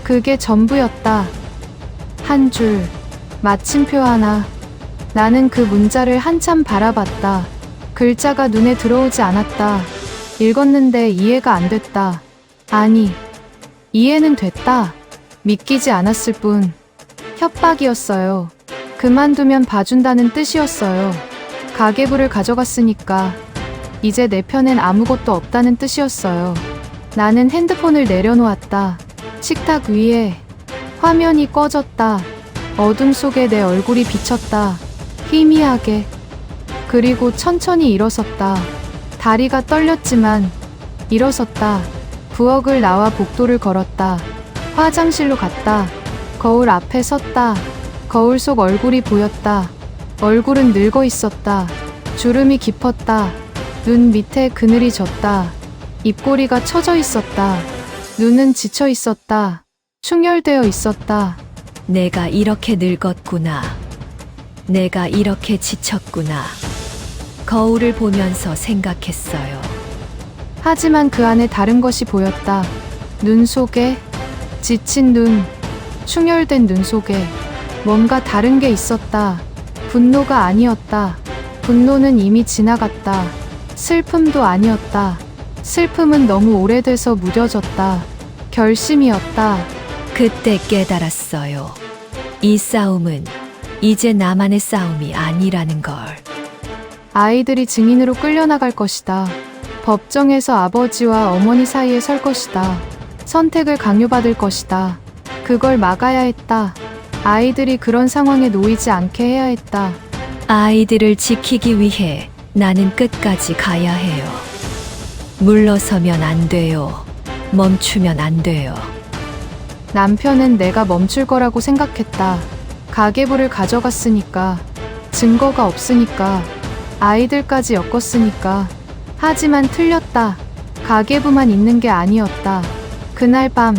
그게 전부였다. 한 줄. 마침표 하나. 나는 그 문자를 한참 바라봤다. 글자가 눈에 들어오지 않았다. 읽었는데 이해가 안 됐다. 아니, 이해는 됐다. 믿기지 않았을 뿐. 협박이었어요. 그만두면 봐준다는 뜻이었어요. 가계부를 가져갔으니까 이제 내 편엔 아무것도 없다는 뜻이었어요. 나는 핸드폰을 내려놓았다. 식탁 위에 화면이 꺼졌다. 어둠 속에 내 얼굴이 비쳤다. 희미하게. 그리고 천천히 일어섰다. 다리가 떨렸지만 일어섰다. 부엌을 나와 복도를 걸었다. 화장실로 갔다. 거울 앞에 섰다. 거울 속 얼굴이 보였다. 얼굴은 늙어 있었다. 주름이 깊었다. 눈 밑에 그늘이 졌다. 입꼬리가 처져 있었다. 눈은 지쳐 있었다. 충혈되어 있었다. 내가 이렇게 늙었구나. 내가 이렇게 지쳤구나. 거울을 보면서 생각했어요. 하지만 그 안에 다른 것이 보였다. 눈 속에, 지친 눈, 충혈된 눈 속에 뭔가 다른 게 있었다. 분노가 아니었다. 분노는 이미 지나갔다. 슬픔도 아니었다. 슬픔은 너무 오래돼서 무뎌졌다. 결심이었다. 그때 깨달았어요. 이 싸움은 이제 나만의 싸움이 아니라는 걸. 아이들이 증인으로 끌려나갈 것이다. 법정에서 아버지와 어머니 사이에 설 것이다. 선택을 강요받을 것이다. 그걸 막아야 했다. 아이들이 그런 상황에 놓이지 않게 해야 했다. 아이들을 지키기 위해 나는 끝까지 가야 해요. 물러서면 안 돼요. 멈추면 안 돼요. 남편은 내가 멈출 거라고 생각했다. 가계부를 가져갔으니까, 증거가 없으니까, 아이들까지 엮었으니까. 하지만 틀렸다. 가계부만 있는 게 아니었다. 그날 밤,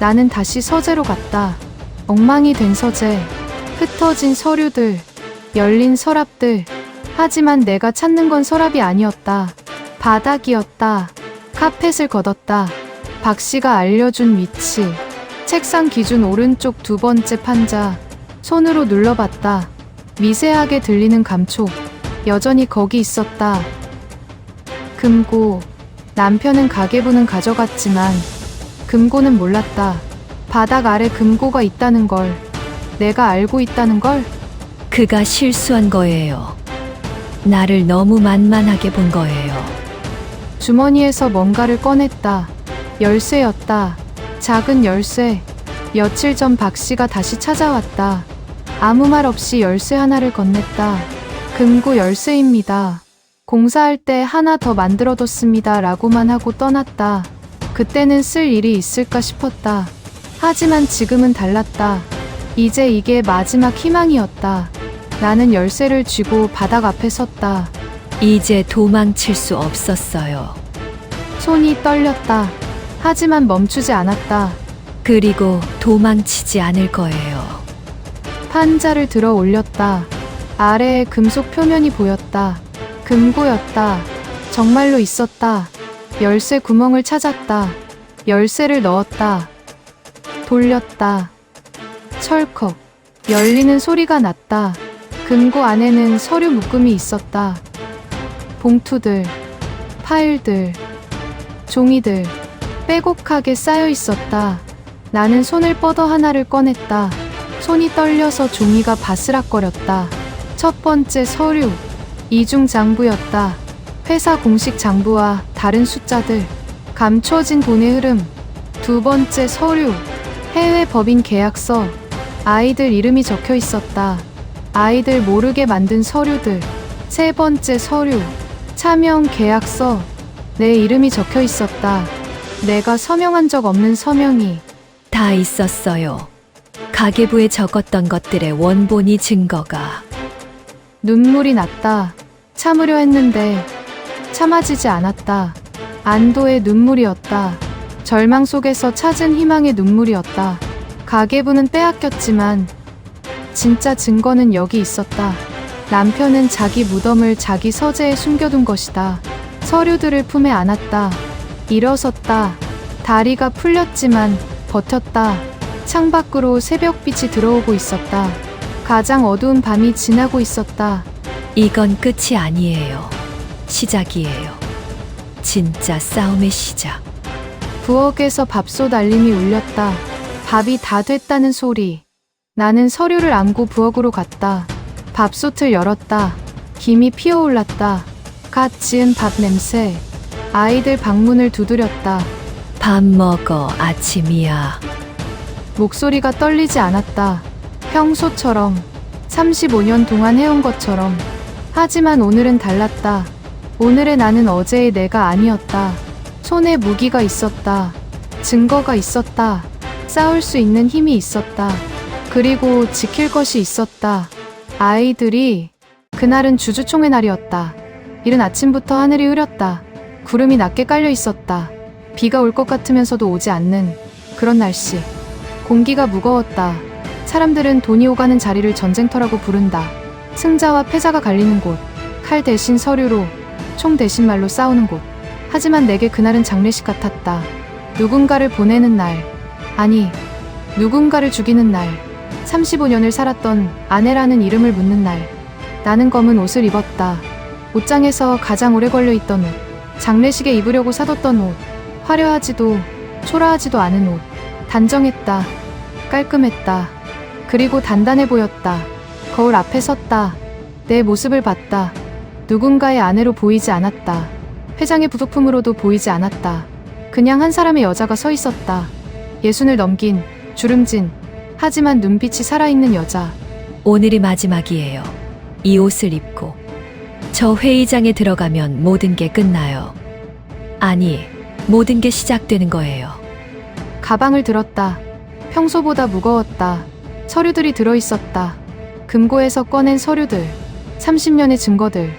나는 다시 서재로 갔다. 엉망이 된 서재, 흩어진 서류들, 열린 서랍들. 하지만 내가 찾는 건 서랍이 아니었다. 바닥이었다. 카펫을 걷었다. 박 씨가 알려준 위치. 책상 기준 오른쪽 두 번째 판자. 손으로 눌러봤다. 미세하게 들리는 감촉. 여전히 거기 있었다. 금고. 남편은 가계부는 가져갔지만 금고는 몰랐다. 바닥 아래 금고가 있다는 걸. 내가 알고 있다는 걸. 그가 실수한 거예요. 나를 너무 만만하게 본 거예요. 주머니에서 뭔가를 꺼냈다. 열쇠였다. 작은 열쇠. 며칠 전 박 씨가 다시 찾아왔다. 아무 말 없이 열쇠 하나를 건넸다. 금고 열쇠입니다. 공사할 때 하나 더 만들어뒀습니다. 라고만 하고 떠났다. 그때는 쓸 일이 있을까 싶었다. 하지만 지금은 달랐다. 이제 이게 마지막 희망이었다. 나는 열쇠를 쥐고 바닥 앞에 섰다. 이제 도망칠 수 없었어요. 손이 떨렸다. 하지만 멈추지 않았다. 그리고 도망치지 않을 거예요. 판자를 들어 올렸다. 아래에 금속 표면이 보였다. 금고였다. 정말로 있었다. 열쇠 구멍을 찾았다. 열쇠를 넣었다. 돌렸다. 철컥. 열리는 소리가 났다. 금고 안에는 서류 묶음이 있었다. 봉투들, 파일들, 종이들, 빼곡하게 쌓여 있었다. 나는 손을 뻗어 하나를 꺼냈다. 손이 떨려서 종이가 바스락거렸다. 첫 번째 서류. 이중 장부였다. 회사 공식 장부와 다른 숫자들, 감춰진 돈의 흐름. 두 번째 서류, 해외 법인 계약서, 아이들 이름이 적혀 있었다. 아이들 모르게 만든 서류들. 세 번째 서류, 차명 계약서, 내 이름이 적혀 있었다. 내가 서명한 적 없는 서명이. 다 있었어요. 가계부에 적었던 것들의 원본이 증거가. 눈물이 났다. 참으려 했는데 참아지지 않았다. 안도의 눈물이었다. 절망 속에서 찾은 희망의 눈물이었다. 가계부는 빼앗겼지만 진짜 증거는 여기 있었다. 남편은 자기 무덤을 자기 서재에 숨겨둔 것이다. 서류들을 품에 안았다. 일어섰다. 다리가 풀렸지만 버텼다. 창밖으로 새벽빛이 들어오고 있었다. 가장 어두운 밤이 지나고 있었다. 이건 끝이 아니에요. 시작이에요. 진짜 싸움의 시작. 부엌에서 밥솥 알림이 울렸다. 밥이 다 됐다는 소리. 나는 서류를 안고 부엌으로 갔다. 밥솥을 열었다. 김이 피어올랐다. 갓 지은 밥 냄새. 아이들 방문을 두드렸다. 밥 먹어, 아침이야. 목소리가 떨리지 않았다. 평소처럼, 35년 동안 해온 것처럼. 하지만 오늘은 달랐다. 오늘의 나는 어제의 내가 아니었다. 손에 무기가 있었다. 증거가 있었다. 싸울 수 있는 힘이 있었다. 그리고 지킬 것이 있었다. 아이들이. 그날은 주주총회 날이었다. 이른 아침부터 하늘이 흐렸다. 구름이 낮게 깔려 있었다. 비가 올 것 같으면서도 오지 않는 그런 날씨. 공기가 무거웠다. 사람들은 돈이 오가는 자리를 전쟁터라고 부른다. 승자와 패자가 갈리는 곳. 칼 대신 서류로, 총 대신 말로 싸우는 곳. 하지만 내게 그날은 장례식 같았다. 누군가를 보내는 날. 아니, 누군가를 죽이는 날. 35년을 살았던 아내라는 이름을 묻는 날. 나는 검은 옷을 입었다. 옷장에서 가장 오래 걸려있던 옷. 장례식에 입으려고 사뒀던 옷. 화려하지도 초라하지도 않은 옷. 단정했다. 깔끔했다. 그리고 단단해 보였다. 거울 앞에 섰다. 내 모습을 봤다. 누군가의 아내로 보이지 않았다. 회장의 부속품으로도 보이지 않았다. 그냥 한 사람의 여자가 서 있었다. 예순을 넘긴, 주름진, 하지만 눈빛이 살아있는 여자. 오늘이 마지막이에요. 이 옷을 입고. 저 회의장에 들어가면 모든 게 끝나요. 아니, 모든 게 시작되는 거예요. 가방을 들었다. 평소보다 무거웠다. 서류들이 들어있었다. 금고에서 꺼낸 서류들. 30년의 증거들.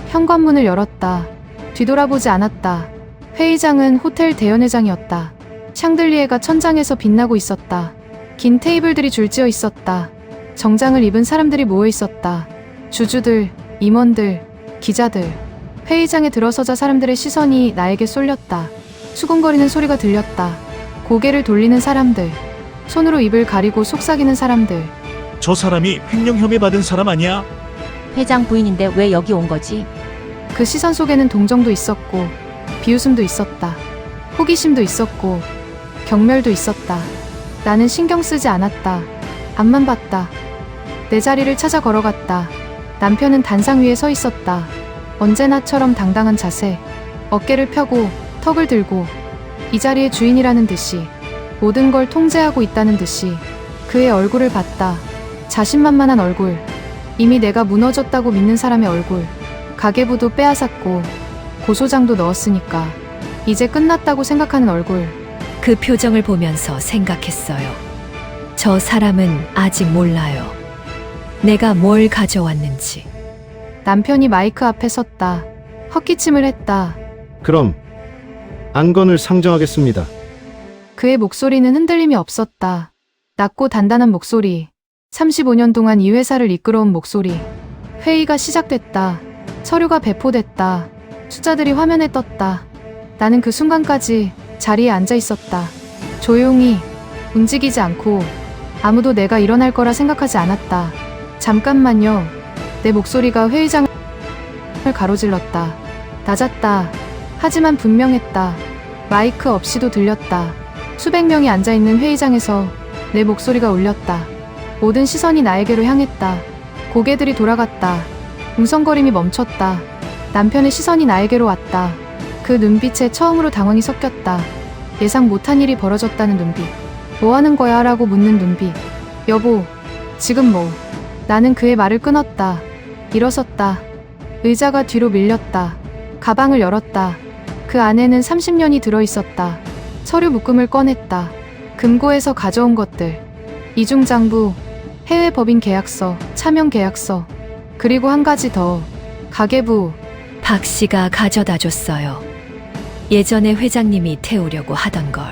현관문을 열었다. 뒤돌아보지 않았다. 회의장은 호텔 대연회장이었다. 샹들리에가 천장에서 빛나고 있었다. 긴 테이블들이 줄지어 있었다. 정장을 입은 사람들이 모여 있었다. 주주들, 임원들, 기자들. 회의장에 들어서자 사람들의 시선이 나에게 쏠렸다. 수군거리는 소리가 들렸다. 고개를 돌리는 사람들. 손으로 입을 가리고 속삭이는 사람들. 저 사람이 횡령 혐의 받은 사람 아니야? 회장 부인인데 왜 여기 온 거지? 그 시선 속에는 동정도 있었고 비웃음도 있었다. 호기심도 있었고 경멸도 있었다. 나는 신경 쓰지 않았다. 앞만 봤다. 내 자리를 찾아 걸어갔다. 남편은 단상 위에 서 있었다. 언제나처럼 당당한 자세. 어깨를 펴고 턱을 들고 이 자리의 주인이라는 듯이 모든 걸 통제하고 있다는 듯이 그의 얼굴을 봤다. 자신만만한 얼굴. 이미 내가 무너졌다고 믿는 사람의 얼굴. 가계부도 빼앗았고 고소장도 넣었으니까 이제 끝났다고 생각하는 얼굴. 그 표정을 보면서 생각했어요. 저 사람은 아직 몰라요. 내가 뭘 가져왔는지. 남편이 마이크 앞에 섰다. 헛기침을 했다. 그럼 안건을 상정하겠습니다. 그의 목소리는 흔들림이 없었다. 낮고 단단한 목소리. 35년 동안 이 회사를 이끌어온 목소리. 회의가 시작됐다. 서류가 배포됐다. 숫자들이 화면에 떴다. 나는 그 순간까지 자리에 앉아 있었다. 조용히, 움직이지 않고 아무도 내가 일어날 거라 생각하지 않았다. 잠깐만요. 내 목소리가 회의장을 가로질렀다. 낮았다. 하지만 분명했다. 마이크 없이도 들렸다. 수백 명이 앉아있는 회의장에서 내 목소리가 울렸다. 모든 시선이 나에게로 향했다. 고개들이 돌아갔다. 웅성거림이 멈췄다. 남편의 시선이 나에게로 왔다. 그 눈빛에 처음으로 당황이 섞였다. 예상 못한 일이 벌어졌다는 눈빛. 뭐 하는 거야? 라고 묻는 눈빛. 여보, 지금 뭐? 나는 그의 말을 끊었다. 일어섰다. 의자가 뒤로 밀렸다. 가방을 열었다. 그 안에는 30년이 들어있었다. 서류 묶음을 꺼냈다. 금고에서 가져온 것들. 이중장부, 해외 법인 계약서, 차명 계약서, 그리고 한 가지 더. 가계부. 박 씨가 가져다 줬어요. 예전에 회장님이 태우려고 하던 걸.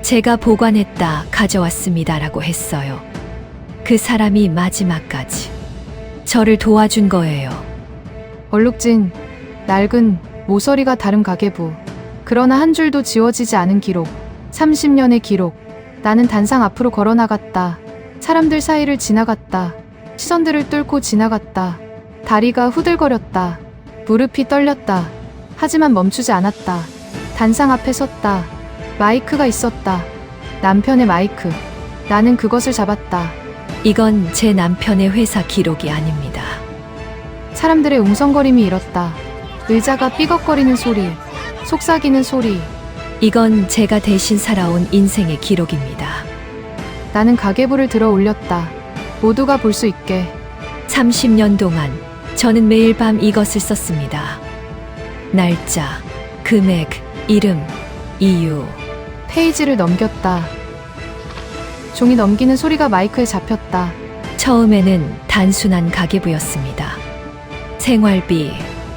제가 보관했다 가져왔습니다라고 했어요. 그 사람이 마지막까지 저를 도와준 거예요. 얼룩진, 낡은, 모서리가 다른 가계부. 그러나 한 줄도 지워지지 않은 기록. 30년의 기록. 나는 단상 앞으로 걸어나갔다. 사람들 사이를 지나갔다. 시선들을 뚫고 지나갔다. 다리가 후들거렸다. 무릎이 떨렸다. 하지만 멈추지 않았다. 단상 앞에 섰다. 마이크가 있었다. 남편의 마이크. 나는 그것을 잡았다. 이건 제 남편의 회사 기록이 아닙니다. 사람들의 웅성거림이 일었다. 의자가 삐걱거리는 소리. 속삭이는 소리. 이건 제가 대신 살아온 인생의 기록입니다. 나는 가계부를 들어 올렸다. 모두가 볼 수 있게. 30년 동안 저는 매일 밤 이것을 썼습니다. 날짜, 금액, 이름, 이유. 페이지를 넘겼다. 종이 넘기는 소리가 마이크에 잡혔다. 처음에는 단순한 가계부였습니다. 생활비,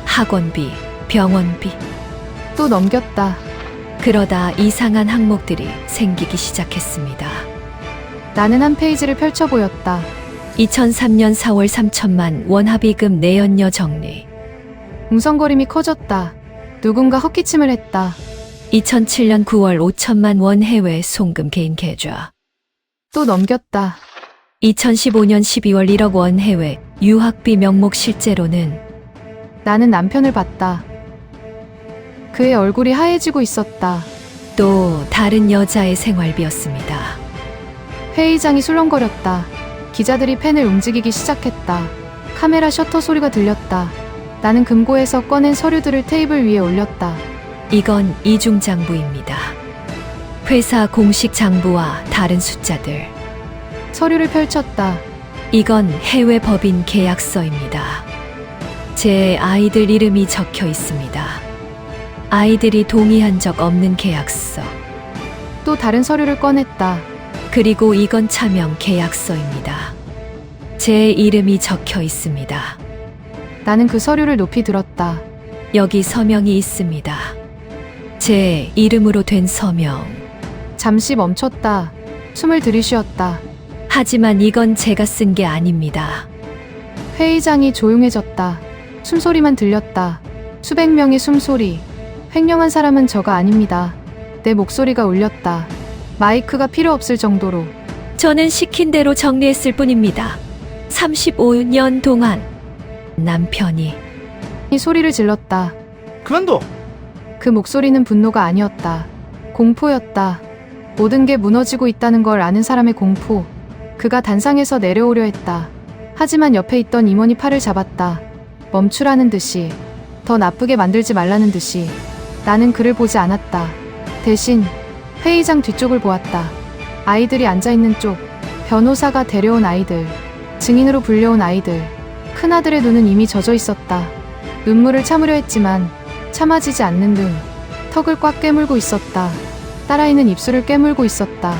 학원비, 병원비. 또 넘겼다. 그러다 이상한 항목들이 생기기 시작했습니다. 나는 한 페이지를 펼쳐 보였다. 2003년 4월 3천만 원 합의금 내연녀 정리. 웅성거림이 커졌다. 누군가 헛기침을 했다. 2007년 9월 5천만 원 해외 송금 개인 계좌. 또 넘겼다. 2015년 12월 1억 원 해외 유학비 명목. 실제로는 나는 남편을 봤다. 그의 얼굴이 하얘지고 있었다. 또 다른 여자의 생활비였습니다. 회의장이 술렁거렸다. 기자들이 펜을 움직이기 시작했다. 카메라 셔터 소리가 들렸다. 나는 금고에서 꺼낸 서류들을 테이블 위에 올렸다. 이건 이중장부입니다. 회사 공식 장부와 다른 숫자들. 서류를 펼쳤다. 이건 해외 법인 계약서입니다. 제 아이들 이름이 적혀 있습니다. 아이들이 동의한 적 없는 계약서. 또 다른 서류를 꺼냈다. 그리고 이건 차명 계약서입니다. 제 이름이 적혀 있습니다. 나는 그 서류를 높이 들었다. 여기 서명이 있습니다. 제 이름으로 된 서명. 잠시 멈췄다. 숨을 들이쉬었다. 하지만 이건 제가 쓴 게 아닙니다. 회의장이 조용해졌다. 숨소리만 들렸다. 수백 명의 숨소리. 횡령한 사람은 저가 아닙니다. 내 목소리가 울렸다. 마이크가 필요 없을 정도로. 저는 시킨 대로 정리했을 뿐입니다. 35년 동안 남편이 이 소리를 질렀다. 그만둬! 그 목소리는 분노가 아니었다. 공포였다. 모든 게 무너지고 있다는 걸 아는 사람의 공포. 그가 단상에서 내려오려 했다. 하지만 옆에 있던 임원이 팔을 잡았다. 멈추라는 듯이. 더 나쁘게 만들지 말라는 듯이. 나는 그를 보지 않았다. 대신 회의장 뒤쪽을 보았다. 아이들이 앉아있는 쪽. 변호사가 데려온 아이들. 증인으로 불려온 아이들. 큰아들의 눈은 이미 젖어 있었다. 눈물을 참으려 했지만 참아지지 않는 눈. 턱을 꽉 깨물고 있었다. 딸아이는 입술을 깨물고 있었다.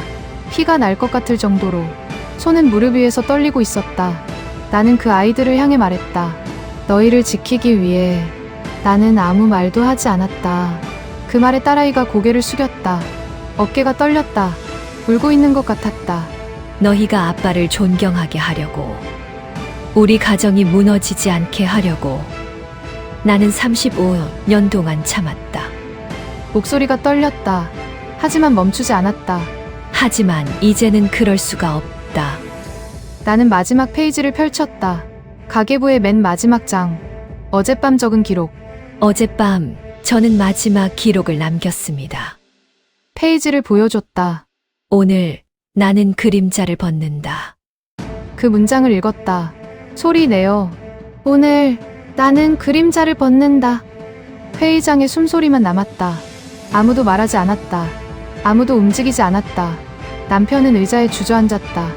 피가 날 것 같을 정도로. 손은 무릎 위에서 떨리고 있었다. 나는 그 아이들을 향해 말했다. 너희를 지키기 위해 나는 아무 말도 하지 않았다. 그 말에 딸아이가 고개를 숙였다. 어깨가 떨렸다. 울고 있는 것 같았다. 너희가 아빠를 존경하게 하려고, 우리 가정이 무너지지 않게 하려고 나는 35년 동안 참았다. 목소리가 떨렸다. 하지만 멈추지 않았다. 하지만 이제는 그럴 수가 없다. 나는 마지막 페이지를 펼쳤다. 가계부의 맨 마지막 장. 어젯밤 적은 기록. 어젯밤 저는 마지막 기록을 남겼습니다. 페이지를 보여줬다. 오늘 나는 그림자를 벗는다. 그 문장을 읽었다. 소리 내어 오늘 나는 그림자를 벗는다. 회의장에 숨소리만 남았다. 아무도 말하지 않았다. 아무도 움직이지 않았다. 남편은 의자에 주저앉았다.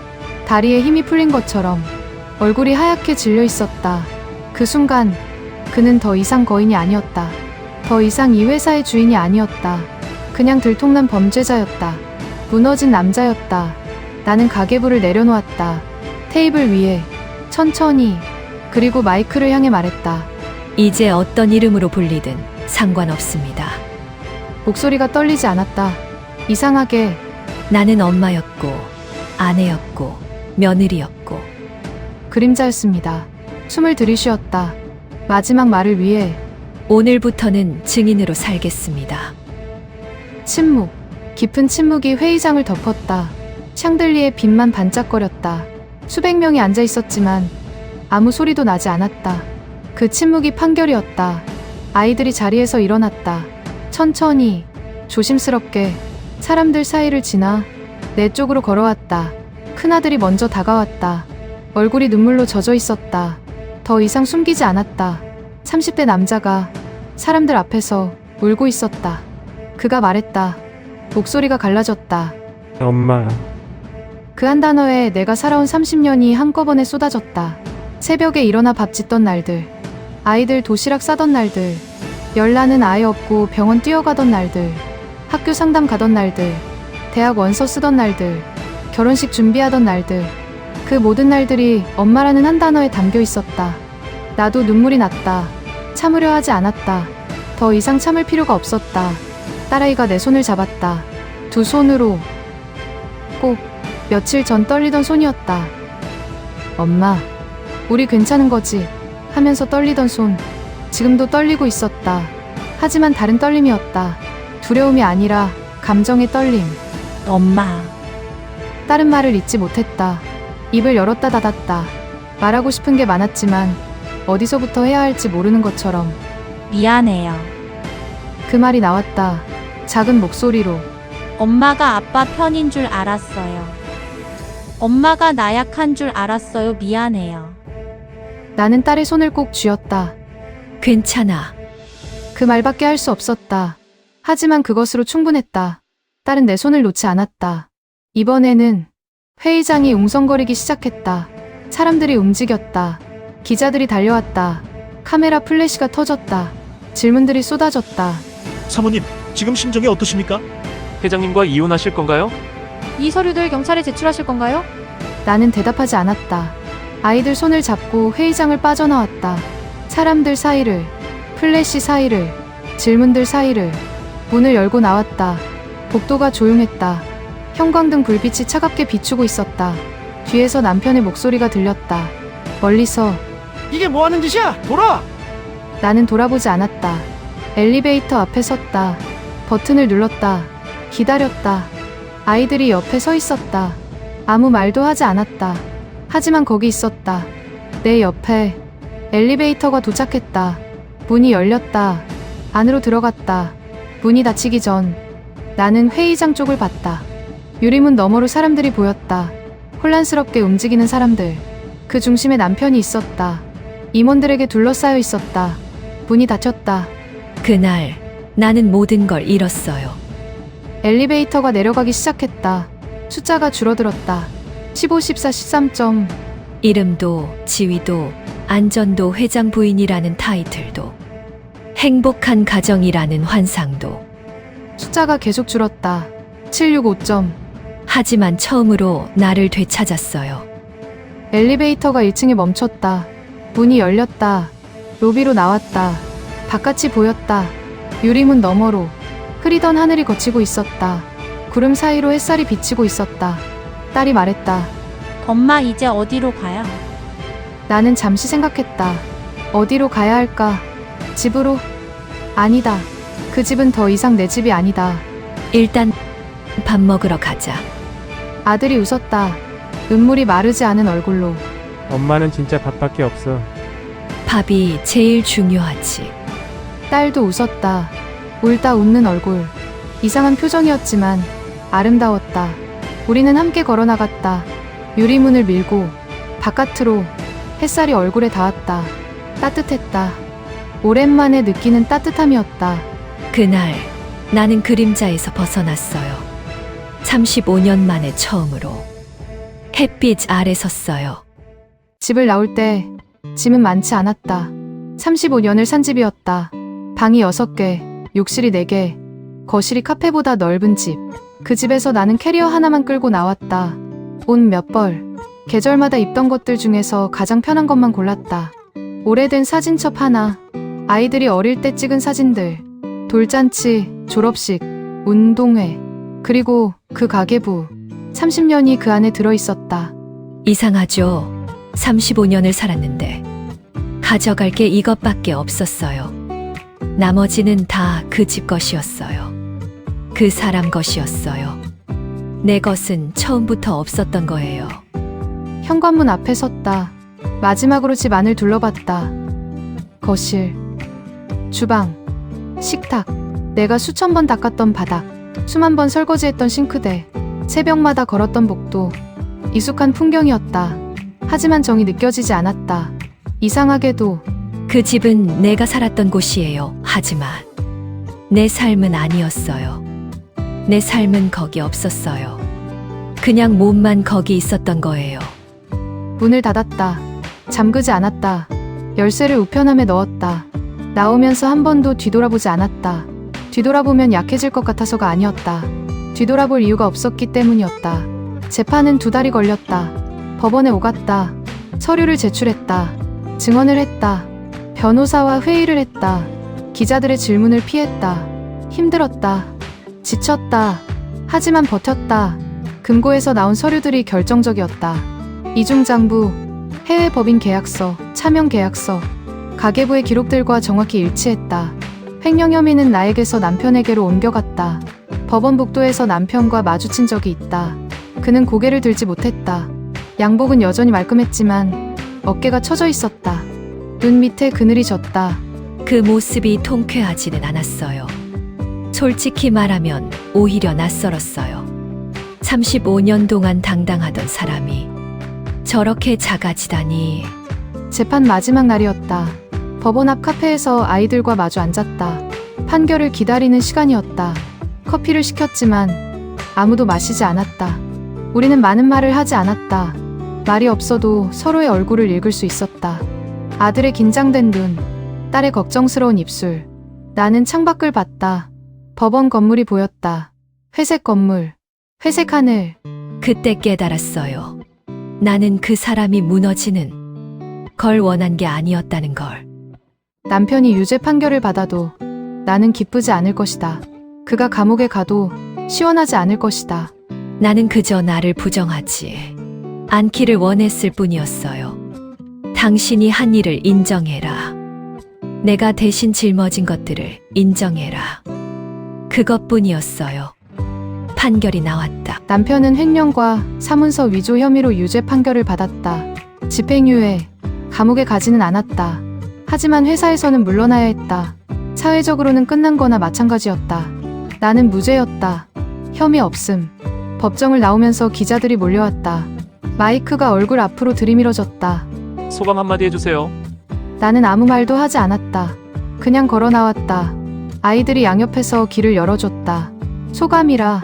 다리에 힘이 풀린 것처럼 얼굴이 하얗게 질려 있었다. 그 순간 그는 더 이상 거인이 아니었다. 더 이상 이 회사의 주인이 아니었다. 그냥 들통난 범죄자였다. 무너진 남자였다. 나는 가계부를 내려놓았다. 테이블 위에 천천히 그리고 마이크를 향해 말했다. 이제 어떤 이름으로 불리든 상관없습니다. 목소리가 떨리지 않았다. 이상하게 나는 엄마였고, 아내였고, 며느리였고, 그림자였습니다. 숨을 들이쉬었다. 마지막 말을 위해 오늘부터는 증인으로 살겠습니다. 침묵. 깊은 침묵이 회의장을 덮었다. 샹들리에 빛만 반짝거렸다. 수백 명이 앉아 있었지만 아무 소리도 나지 않았다. 그 침묵이 판결이었다. 아이들이 자리에서 일어났다. 천천히, 조심스럽게 사람들 사이를 지나 내 쪽으로 걸어왔다. 큰아들이 먼저 다가왔다. 얼굴이 눈물로 젖어 있었다. 더 이상 숨기지 않았다. 30대 남자가 사람들 앞에서 울고 있었다. 그가 말했다. 목소리가 갈라졌다. 엄마, 그 한 단어에 내가 살아온 30년이 한꺼번에 쏟아졌다. 새벽에 일어나 밥 짓던 날들, 아이들 도시락 싸던 날들, 열나는 아이 없고 병원 뛰어가던 날들, 학교 상담 가던 날들, 대학 원서 쓰던 날들, 결혼식 준비하던 날들, 그 모든 날들이 엄마라는 한 단어에 담겨 있었다. 나도 눈물이 났다. 참으려 하지 않았다. 더 이상 참을 필요가 없었다. 딸아이가 내 손을 잡았다. 두 손으로. 꼭 며칠 전 떨리던 손이었다. 엄마, 우리 괜찮은 거지? 하면서 떨리던 손. 지금도 떨리고 있었다. 하지만 다른 떨림이었다. 두려움이 아니라 감정의 떨림. 엄마. 다른 말을 잊지 못했다. 입을 열었다 닫았다. 말하고 싶은 게 많았지만 어디서부터 해야 할지 모르는 것처럼 미안해요. 그 말이 나왔다. 작은 목소리로. 엄마가 아빠 편인 줄 알았어요. 엄마가 나약한 줄 알았어요. 미안해요. 나는 딸의 손을 꼭 쥐었다. 괜찮아. 그 말밖에 할 수 없었다. 하지만 그것으로 충분했다. 딸은 내 손을 놓지 않았다. 이번에는 회의장이 웅성거리기 시작했다. 사람들이 움직였다. 기자들이 달려왔다. 카메라 플래시가 터졌다. 질문들이 쏟아졌다. 사모님, 지금 심정이 어떠십니까? 회장님과 이혼하실 건가요? 이 서류들 경찰에 제출하실 건가요? 나는 대답하지 않았다. 아이들 손을 잡고 회의장을 빠져나왔다. 사람들 사이를, 플래시 사이를, 질문들 사이를. 문을 열고 나왔다. 복도가 조용했다. 형광등 불빛이 차갑게 비추고 있었다. 뒤에서 남편의 목소리가 들렸다. 멀리서. 이게 뭐 하는 짓이야? 돌아와! 나는 돌아보지 않았다. 엘리베이터 앞에 섰다. 버튼을 눌렀다. 기다렸다. 아이들이 옆에 서 있었다. 아무 말도 하지 않았다. 하지만 거기 있었다. 내 옆에. 엘리베이터가 도착했다. 문이 열렸다. 안으로 들어갔다. 문이 닫히기 전 나는 회의장 쪽을 봤다. 유리문 너머로 사람들이 보였다. 혼란스럽게 움직이는 사람들. 그 중심에 남편이 있었다. 임원들에게 둘러싸여 있었다. 문이 닫혔다. 그날 나는 모든 걸 잃었어요. 엘리베이터가 내려가기 시작했다. 숫자가 줄어들었다. 15, 14, 13점. 이름도, 지위도, 안전도, 회장 부인이라는 타이틀도, 행복한 가정이라는 환상도. 숫자가 계속 줄었다. 765점. 하지만 처음으로 나를 되찾았어요. 엘리베이터가 1층에 멈췄다. 문이 열렸다. 로비로 나왔다. 바깥이 보였다. 유리문 너머로 흐리던 하늘이 거치고 있었다. 구름 사이로 햇살이 비치고 있었다. 딸이 말했다. 엄마 이제 어디로 가요? 나는 잠시 생각했다. 어디로 가야 할까? 집으로? 아니다. 그 집은 더 이상 내 집이 아니다. 일단 밥 먹으러 가자. 아들이 웃었다. 눈물이 마르지 않은 얼굴로. 엄마는 진짜 밥밖에 없어. 밥이 제일 중요하지. 딸도 웃었다. 울다 웃는 얼굴. 이상한 표정이었지만 아름다웠다. 우리는 함께 걸어나갔다. 유리문을 밀고 바깥으로. 햇살이 얼굴에 닿았다. 따뜻했다. 오랜만에 느끼는 따뜻함이었다. 그날 나는 그림자에서 벗어났어요. 35년 만에 처음으로 햇빛 아래 섰어요. 집을 나올 때 짐은 많지 않았다. 35년을 산 집이었다. 방이 6개, 욕실이 4개, 거실이 카페보다 넓은 집. 그 집에서 나는 캐리어 하나만 끌고 나왔다. 옷 몇 벌, 계절마다 입던 것들 중에서 가장 편한 것만 골랐다. 오래된 사진첩 하나, 아이들이 어릴 때 찍은 사진들, 돌잔치, 졸업식, 운동회, 그리고 그 가계부. 30년이 그 안에 들어있었다. 이상하죠? 35년을 살았는데 가져갈 게 이것밖에 없었어요. 나머지는 다 그 집 것이었어요. 그 사람 것이었어요. 내 것은 처음부터 없었던 거예요. 현관문 앞에 섰다. 마지막으로 집 안을 둘러봤다. 거실, 주방, 식탁, 내가 수천 번 닦았던 바닥, 수만 번 설거지했던 싱크대, 새벽마다 걸었던 복도. 익숙한 풍경이었다. 하지만 정이 느껴지지 않았다. 이상하게도 그 집은 내가 살았던 곳이에요. 하지만 내 삶은 아니었어요. 내 삶은 거기 없었어요. 그냥 몸만 거기 있었던 거예요. 문을 닫았다. 잠그지 않았다. 열쇠를 우편함에 넣었다. 나오면서 한 번도 뒤돌아보지 않았다. 뒤돌아보면 약해질 것 같아서가 아니었다. 뒤돌아볼 이유가 없었기 때문이었다. 재판은 2달이 걸렸다. 법원에 오갔다. 서류를 제출했다. 증언을 했다. 변호사와 회의를 했다. 기자들의 질문을 피했다. 힘들었다. 지쳤다. 하지만 버텼다. 금고에서 나온 서류들이 결정적이었다. 이중장부, 해외 법인 계약서, 차명 계약서, 가계부의 기록들과 정확히 일치했다. 횡령 혐의는 나에게서 남편에게로 옮겨갔다. 법원 복도에서 남편과 마주친 적이 있다. 그는 고개를 들지 못했다. 양복은 여전히 말끔했지만 어깨가 처져 있었다. 눈 밑에 그늘이 졌다. 그 모습이 통쾌하지는 않았어요. 솔직히 말하면 오히려 낯설었어요. 35년 동안 당당하던 사람이 저렇게 작아지다니. 재판 마지막 날이었다. 법원 앞 카페에서 아이들과 마주 앉았다. 판결을 기다리는 시간이었다. 커피를 시켰지만 아무도 마시지 않았다. 우리는 많은 말을 하지 않았다. 말이 없어도 서로의 얼굴을 읽을 수 있었다. 아들의 긴장된 눈, 딸의 걱정스러운 입술. 나는 창밖을 봤다. 법원 건물이 보였다. 회색 건물, 회색 하늘. 그때 깨달았어요. 나는 그 사람이 무너지는 걸 원한 게 아니었다는 걸. 남편이 유죄 판결을 받아도 나는 기쁘지 않을 것이다. 그가 감옥에 가도 시원하지 않을 것이다. 나는 그저 나를 부정하지 않기를 원했을 뿐이었어요. 당신이 한 일을 인정해라. 내가 대신 짊어진 것들을 인정해라. 그것뿐이었어요. 판결이 나왔다. 남편은 횡령과 사문서 위조 혐의로 유죄 판결을 받았다. 집행유예, 감옥에 가지는 않았다. 하지만 회사에서는 물러나야 했다. 사회적으로는 끝난 거나 마찬가지였다. 나는 무죄였다. 혐의 없음. 법정을 나오면서 기자들이 몰려왔다. 마이크가 얼굴 앞으로 들이밀어졌다. 소감 한마디 해주세요. 나는 아무 말도 하지 않았다. 그냥 걸어 나왔다. 아이들이 양옆에서 길을 열어줬다. 소감이라.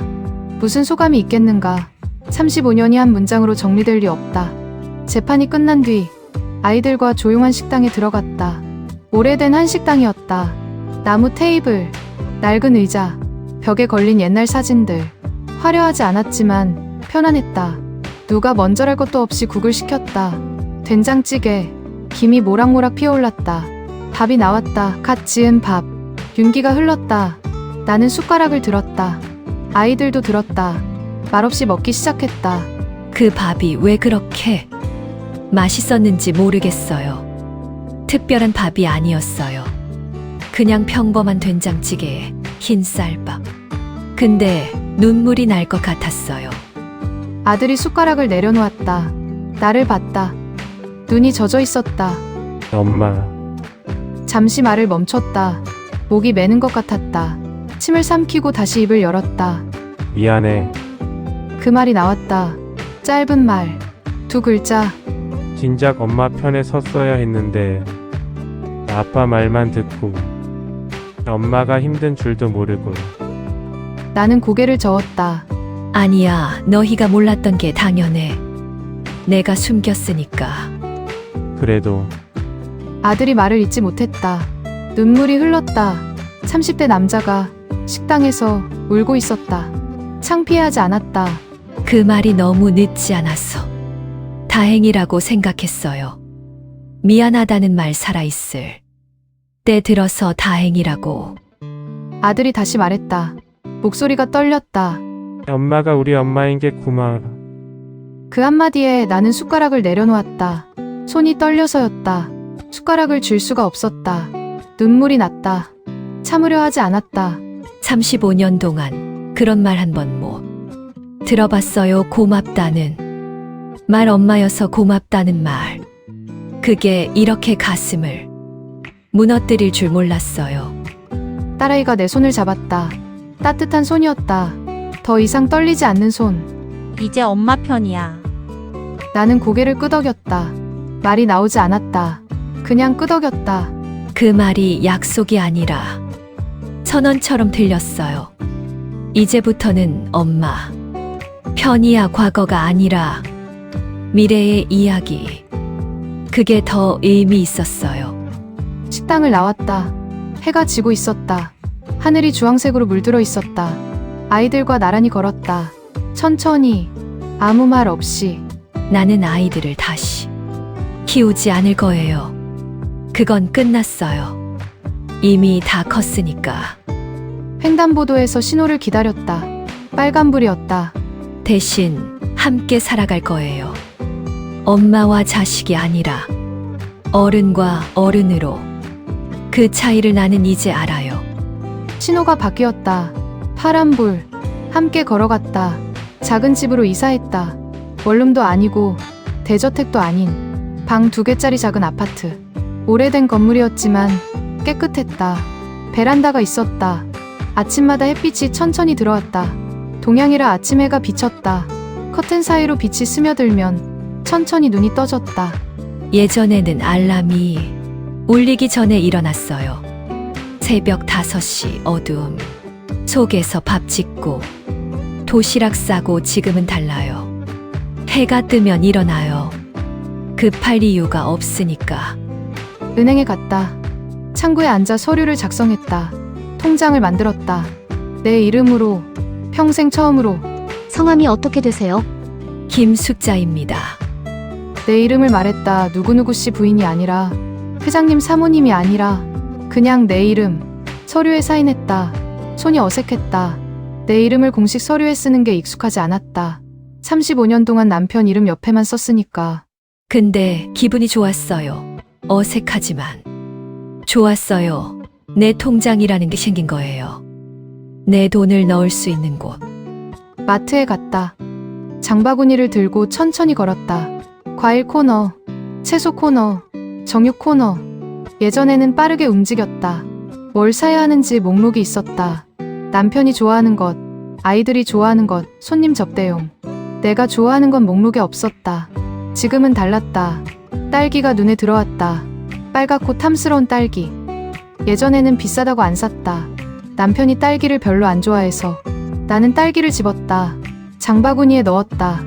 무슨 소감이 있겠는가. 35년이 한 문장으로 정리될 리 없다. 재판이 끝난 뒤 아이들과 조용한 식당에 들어갔다. 오래된 한식당이었다. 나무 테이블, 낡은 의자, 벽에 걸린 옛날 사진들. 화려하지 않았지만 편안했다. 누가 먼저랄 것도 없이 국을 시켰다. 된장찌개, 김이 모락모락 피어올랐다. 밥이 나왔다. 갓 지은 밥. 윤기가 흘렀다. 나는 숟가락을 들었다. 아이들도 들었다. 말없이 먹기 시작했다. 그 밥이 왜 그렇게 맛있었는지 모르겠어요. 특별한 밥이 아니었어요. 그냥 평범한 된장찌개에 흰 쌀밥. 근데 눈물이 날 것 같았어요. 아들이 숟가락을 내려놓았다. 나를 봤다. 눈이 젖어 있었다. 엄마, 잠시 말을 멈췄다. 목이 메는 것 같았다. 침을 삼키고 다시 입을 열었다. 미안해. 그 말이 나왔다. 짧은 말. 2 글자. 진작 엄마 편에 섰어야 했는데 아빠 말만 듣고 엄마가 힘든 줄도 모르고 나는 고개를 저었다. 아니야, 너희가 몰랐던 게 당연해. 내가 숨겼으니까. 그래도 아들이 말을 잇지 못했다. 눈물이 흘렀다. 30대 남자가 식당에서 울고 있었다. 창피해하지 않았다. 그 말이 너무 늦지 않았어. 다행이라고 생각했어요. 미안하다는 말 살아있을 때 들어서 다행이라고. 아들이 다시 말했다. 목소리가 떨렸다. 엄마가 우리 엄마인 게 고마워. 그 한마디에 나는 숟가락을 내려놓았다. 손이 떨려서였다. 숟가락을 줄 수가 없었다. 눈물이 났다. 참으려 하지 않았다. 35년 동안 그런 말 한 번 못 들어봤어요. 고맙다는 말, 엄마여서 고맙다는 말. 그게 이렇게 가슴을 무너뜨릴 줄 몰랐어요. 딸아이가 내 손을 잡았다. 따뜻한 손이었다. 더 이상 떨리지 않는 손. 이제 엄마 편이야. 나는 고개를 끄덕였다. 말이 나오지 않았다. 그냥 끄덕였다. 그 말이 약속이 아니라 선언처럼 들렸어요. 이제부터는 엄마 편이야. 과거가 아니라 미래의 이야기. 그게 더 의미 있었어요. 식당을 나왔다. 해가 지고 있었다. 하늘이 주황색으로 물들어 있었다. 아이들과 나란히 걸었다. 천천히, 아무 말 없이. 나는 아이들을 다시 키우지 않을 거예요. 그건 끝났어요. 이미 다 컸으니까. 횡단보도에서 신호를 기다렸다. 빨간불이었다. 대신 함께 살아갈 거예요. 엄마와 자식이 아니라 어른과 어른으로. 그 차이를 나는 이제 알아요. 신호가 바뀌었다. 파란불. 함께 걸어갔다. 작은 집으로 이사했다. 원룸도 아니고 대저택도 아닌 방 2개짜리 작은 아파트. 오래된 건물이었지만 깨끗했다. 베란다가 있었다. 아침마다 햇빛이 천천히 들어왔다. 동양이라 아침 해가 비쳤다. 커튼 사이로 빛이 스며들면 천천히 눈이 떠졌다. 예전에는 알람이 울리기 전에 일어났어요. 새벽 5시 어두움 속에서 밥 짓고 도시락 싸고. 지금은 달라요. 해가 뜨면 일어나요. 급할 이유가 없으니까. 은행에 갔다. 창구에 앉아 서류를 작성했다. 통장을 만들었다. 내 이름으로, 평생 처음으로. 성함이 어떻게 되세요? 김숙자입니다. 내 이름을 말했다. 누구누구 씨 부인이 아니라, 회장님 사모님이 아니라 그냥 내 이름. 서류에 사인했다. 손이 어색했다. 내 이름을 공식 서류에 쓰는 게 익숙하지 않았다. 35년 동안 남편 이름 옆에만 썼으니까. 근데 기분이 좋았어요. 어색하지만 좋았어요. 내 통장이라는 게 생긴 거예요. 내 돈을 넣을 수 있는 곳. 마트에 갔다. 장바구니를 들고 천천히 걸었다. 과일 코너, 채소 코너, 정육 코너. 예전에는 빠르게 움직였다. 뭘 사야 하는지 목록이 있었다. 남편이 좋아하는 것, 아이들이 좋아하는 것, 손님 접대용. 내가 좋아하는 건 목록에 없었다. 지금은 달랐다. 딸기가 눈에 들어왔다. 빨갛고 탐스러운 딸기. 예전에는 비싸다고 안 샀다. 남편이 딸기를 별로 안 좋아해서 나는 딸기를 집었다. 장바구니에 넣었다.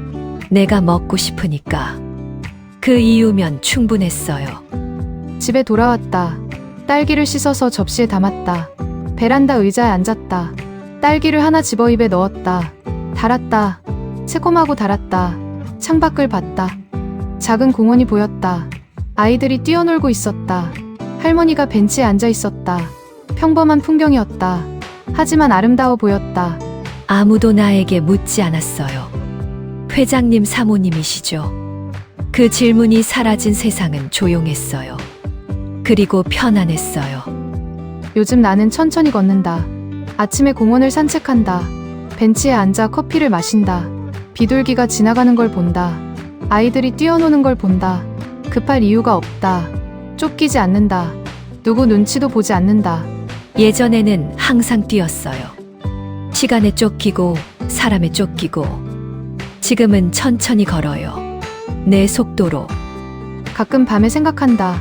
내가 먹고 싶으니까. 그 이유면 충분했어요. 집에 돌아왔다. 딸기를 씻어서 접시에 담았다. 베란다 의자에 앉았다. 딸기를 하나 집어 입에 넣었다. 달았다. 새콤하고 달았다. 창밖을 봤다. 작은 공원이 보였다. 아이들이 뛰어놀고 있었다. 할머니가 벤치에 앉아 있었다. 평범한 풍경이었다. 하지만 아름다워 보였다. 아무도 나에게 묻지 않았어요. 회장님 사모님이시죠? 그 질문이 사라진 세상은 조용했어요. 그리고 편안했어요. 요즘 나는 천천히 걷는다. 아침에 공원을 산책한다. 벤치에 앉아 커피를 마신다. 비둘기가 지나가는 걸 본다. 아이들이 뛰어노는 걸 본다. 급할 이유가 없다. 쫓기지 않는다. 누구 눈치도 보지 않는다. 예전에는 항상 뛰었어요. 시간에 쫓기고 사람에 쫓기고. 지금은 천천히 걸어요. 내 속도로. 가끔 밤에 생각한다.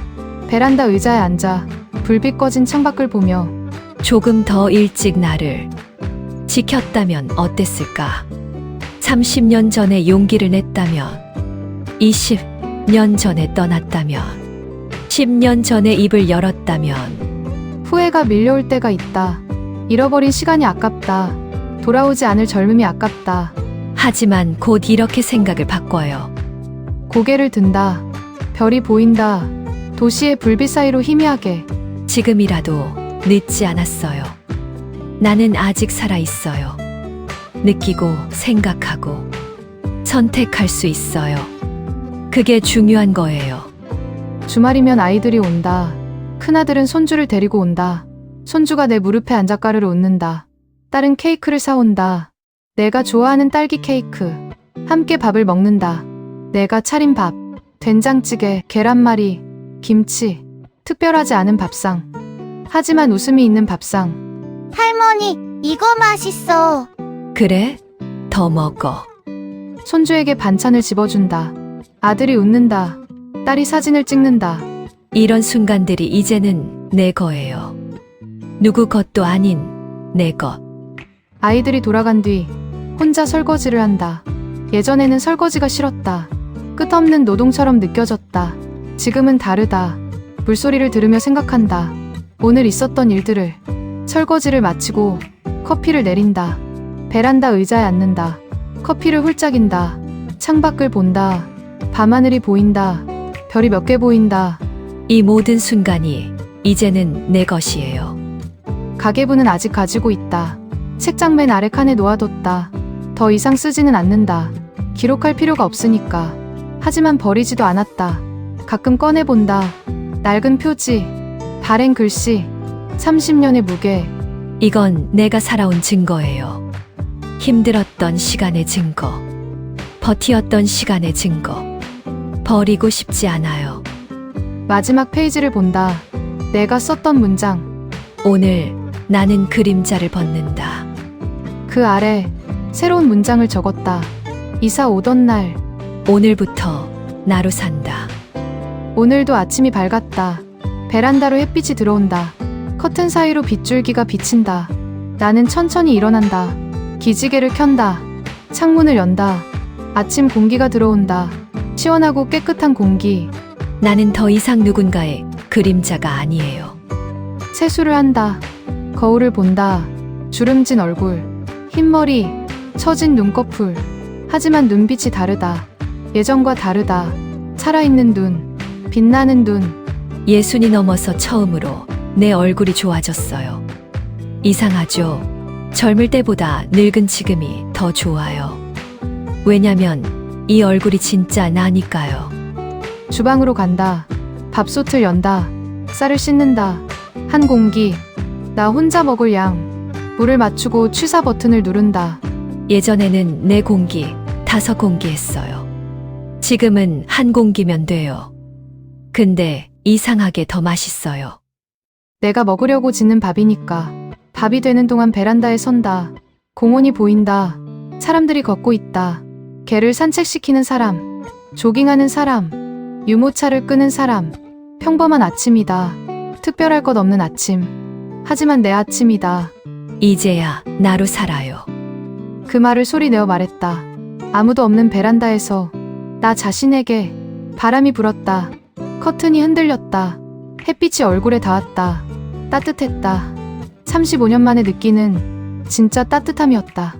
베란다 의자에 앉아 불빛 꺼진 창밖을 보며 조금 더 일찍 나를 지켰다면 어땠을까? 30년 전에 용기를 냈다면, 20년 전에 떠났다면, 10년 전에 입을 열었다면, 후회가 밀려올 때가 있다. 잃어버린 시간이 아깝다. 돌아오지 않을 젊음이 아깝다. 하지만 곧 이렇게 생각을 바꿔요. 고개를 든다. 별이 보인다. 도시의 불빛 사이로 희미하게. 지금이라도 늦지 않았어요. 나는 아직 살아 있어요. 느끼고 생각하고 선택할 수 있어요. 그게 중요한 거예요. 주말이면 아이들이 온다. 큰아들은 손주를 데리고 온다. 손주가 내 무릎에 앉아 가르르 웃는다. 딸은 케이크를 사온다. 내가 좋아하는 딸기 케이크. 함께 밥을 먹는다. 내가 차린 밥. 된장찌개, 계란말이, 김치. 특별하지 않은 밥상. 하지만 웃음이 있는 밥상. 할머니, 이거 맛있어. 그래? 더 먹어. 손주에게 반찬을 집어준다. 아들이 웃는다. 딸이 사진을 찍는다. 이런 순간들이 이제는 내 거예요. 누구 것도 아닌 내 것. 아이들이 돌아간 뒤 혼자 설거지를 한다. 예전에는 설거지가 싫었다. 끝없는 노동처럼 느껴졌다. 지금은 다르다. 물소리를 들으며 생각한다. 오늘 있었던 일들을. 설거지를 마치고 커피를 내린다. 베란다 의자에 앉는다. 커피를 훌쩍인다. 창밖을 본다. 밤하늘이 보인다. 별이 몇 개 보인다. 이 모든 순간이 이제는 내 것이에요. 가계부는 아직 가지고 있다. 책장 맨 아래 칸에 놓아뒀다. 더 이상 쓰지는 않는다. 기록할 필요가 없으니까. 하지만 버리지도 않았다. 가끔 꺼내본다. 낡은 표지, 발행 글씨, 30년의 무게. 이건 내가 살아온 증거예요. 힘들었던 시간의 증거. 버티었던 시간의 증거. 버리고 싶지 않아요. 마지막 페이지를 본다. 내가 썼던 문장. 오늘 나는 그림자를 벗는다. 그 아래 새로운 문장을 적었다. 이사 오던 날. 오늘부터 나로 산다. 오늘도 아침이 밝았다. 베란다로 햇빛이 들어온다. 커튼 사이로 빗줄기가 비친다. 나는 천천히 일어난다. 기지개를 켠다. 창문을 연다. 아침 공기가 들어온다. 시원하고 깨끗한 공기. 나는 더 이상 누군가의 그림자가 아니에요. 세수를 한다. 거울을 본다. 주름진 얼굴, 흰머리, 처진 눈꺼풀. 하지만 눈빛이 다르다. 예전과 다르다. 살아있는 눈, 빛나는 눈. 예순이 넘어서 처음으로 내 얼굴이 좋아졌어요. 이상하죠? 젊을 때보다 늙은 지금이 더 좋아요. 왜냐면 이 얼굴이 진짜 나니까요. 주방으로 간다. 밥솥을 연다. 쌀을 씻는다. 한 공기. 나 혼자 먹을 양. 물을 맞추고 취사 버튼을 누른다. 예전에는 4공기, 5공기 했어요. 지금은 1공기면 돼요. 근데 이상하게 더 맛있어요. 내가 먹으려고 짓는 밥이니까. 밥이 되는 동안 베란다에 선다. 공원이 보인다. 사람들이 걷고 있다. 개를 산책시키는 사람. 조깅하는 사람. 유모차를 끄는 사람. 평범한 아침이다. 특별할 것 없는 아침. 하지만 내 아침이다. 이제야 나로 살아요. 그 말을 소리내어 말했다. 아무도 없는 베란다에서 나 자신에게. 바람이 불었다. 커튼이 흔들렸다. 햇빛이 얼굴에 닿았다. 따뜻했다. 35년 만에 느끼는 진짜 따뜻함이었다.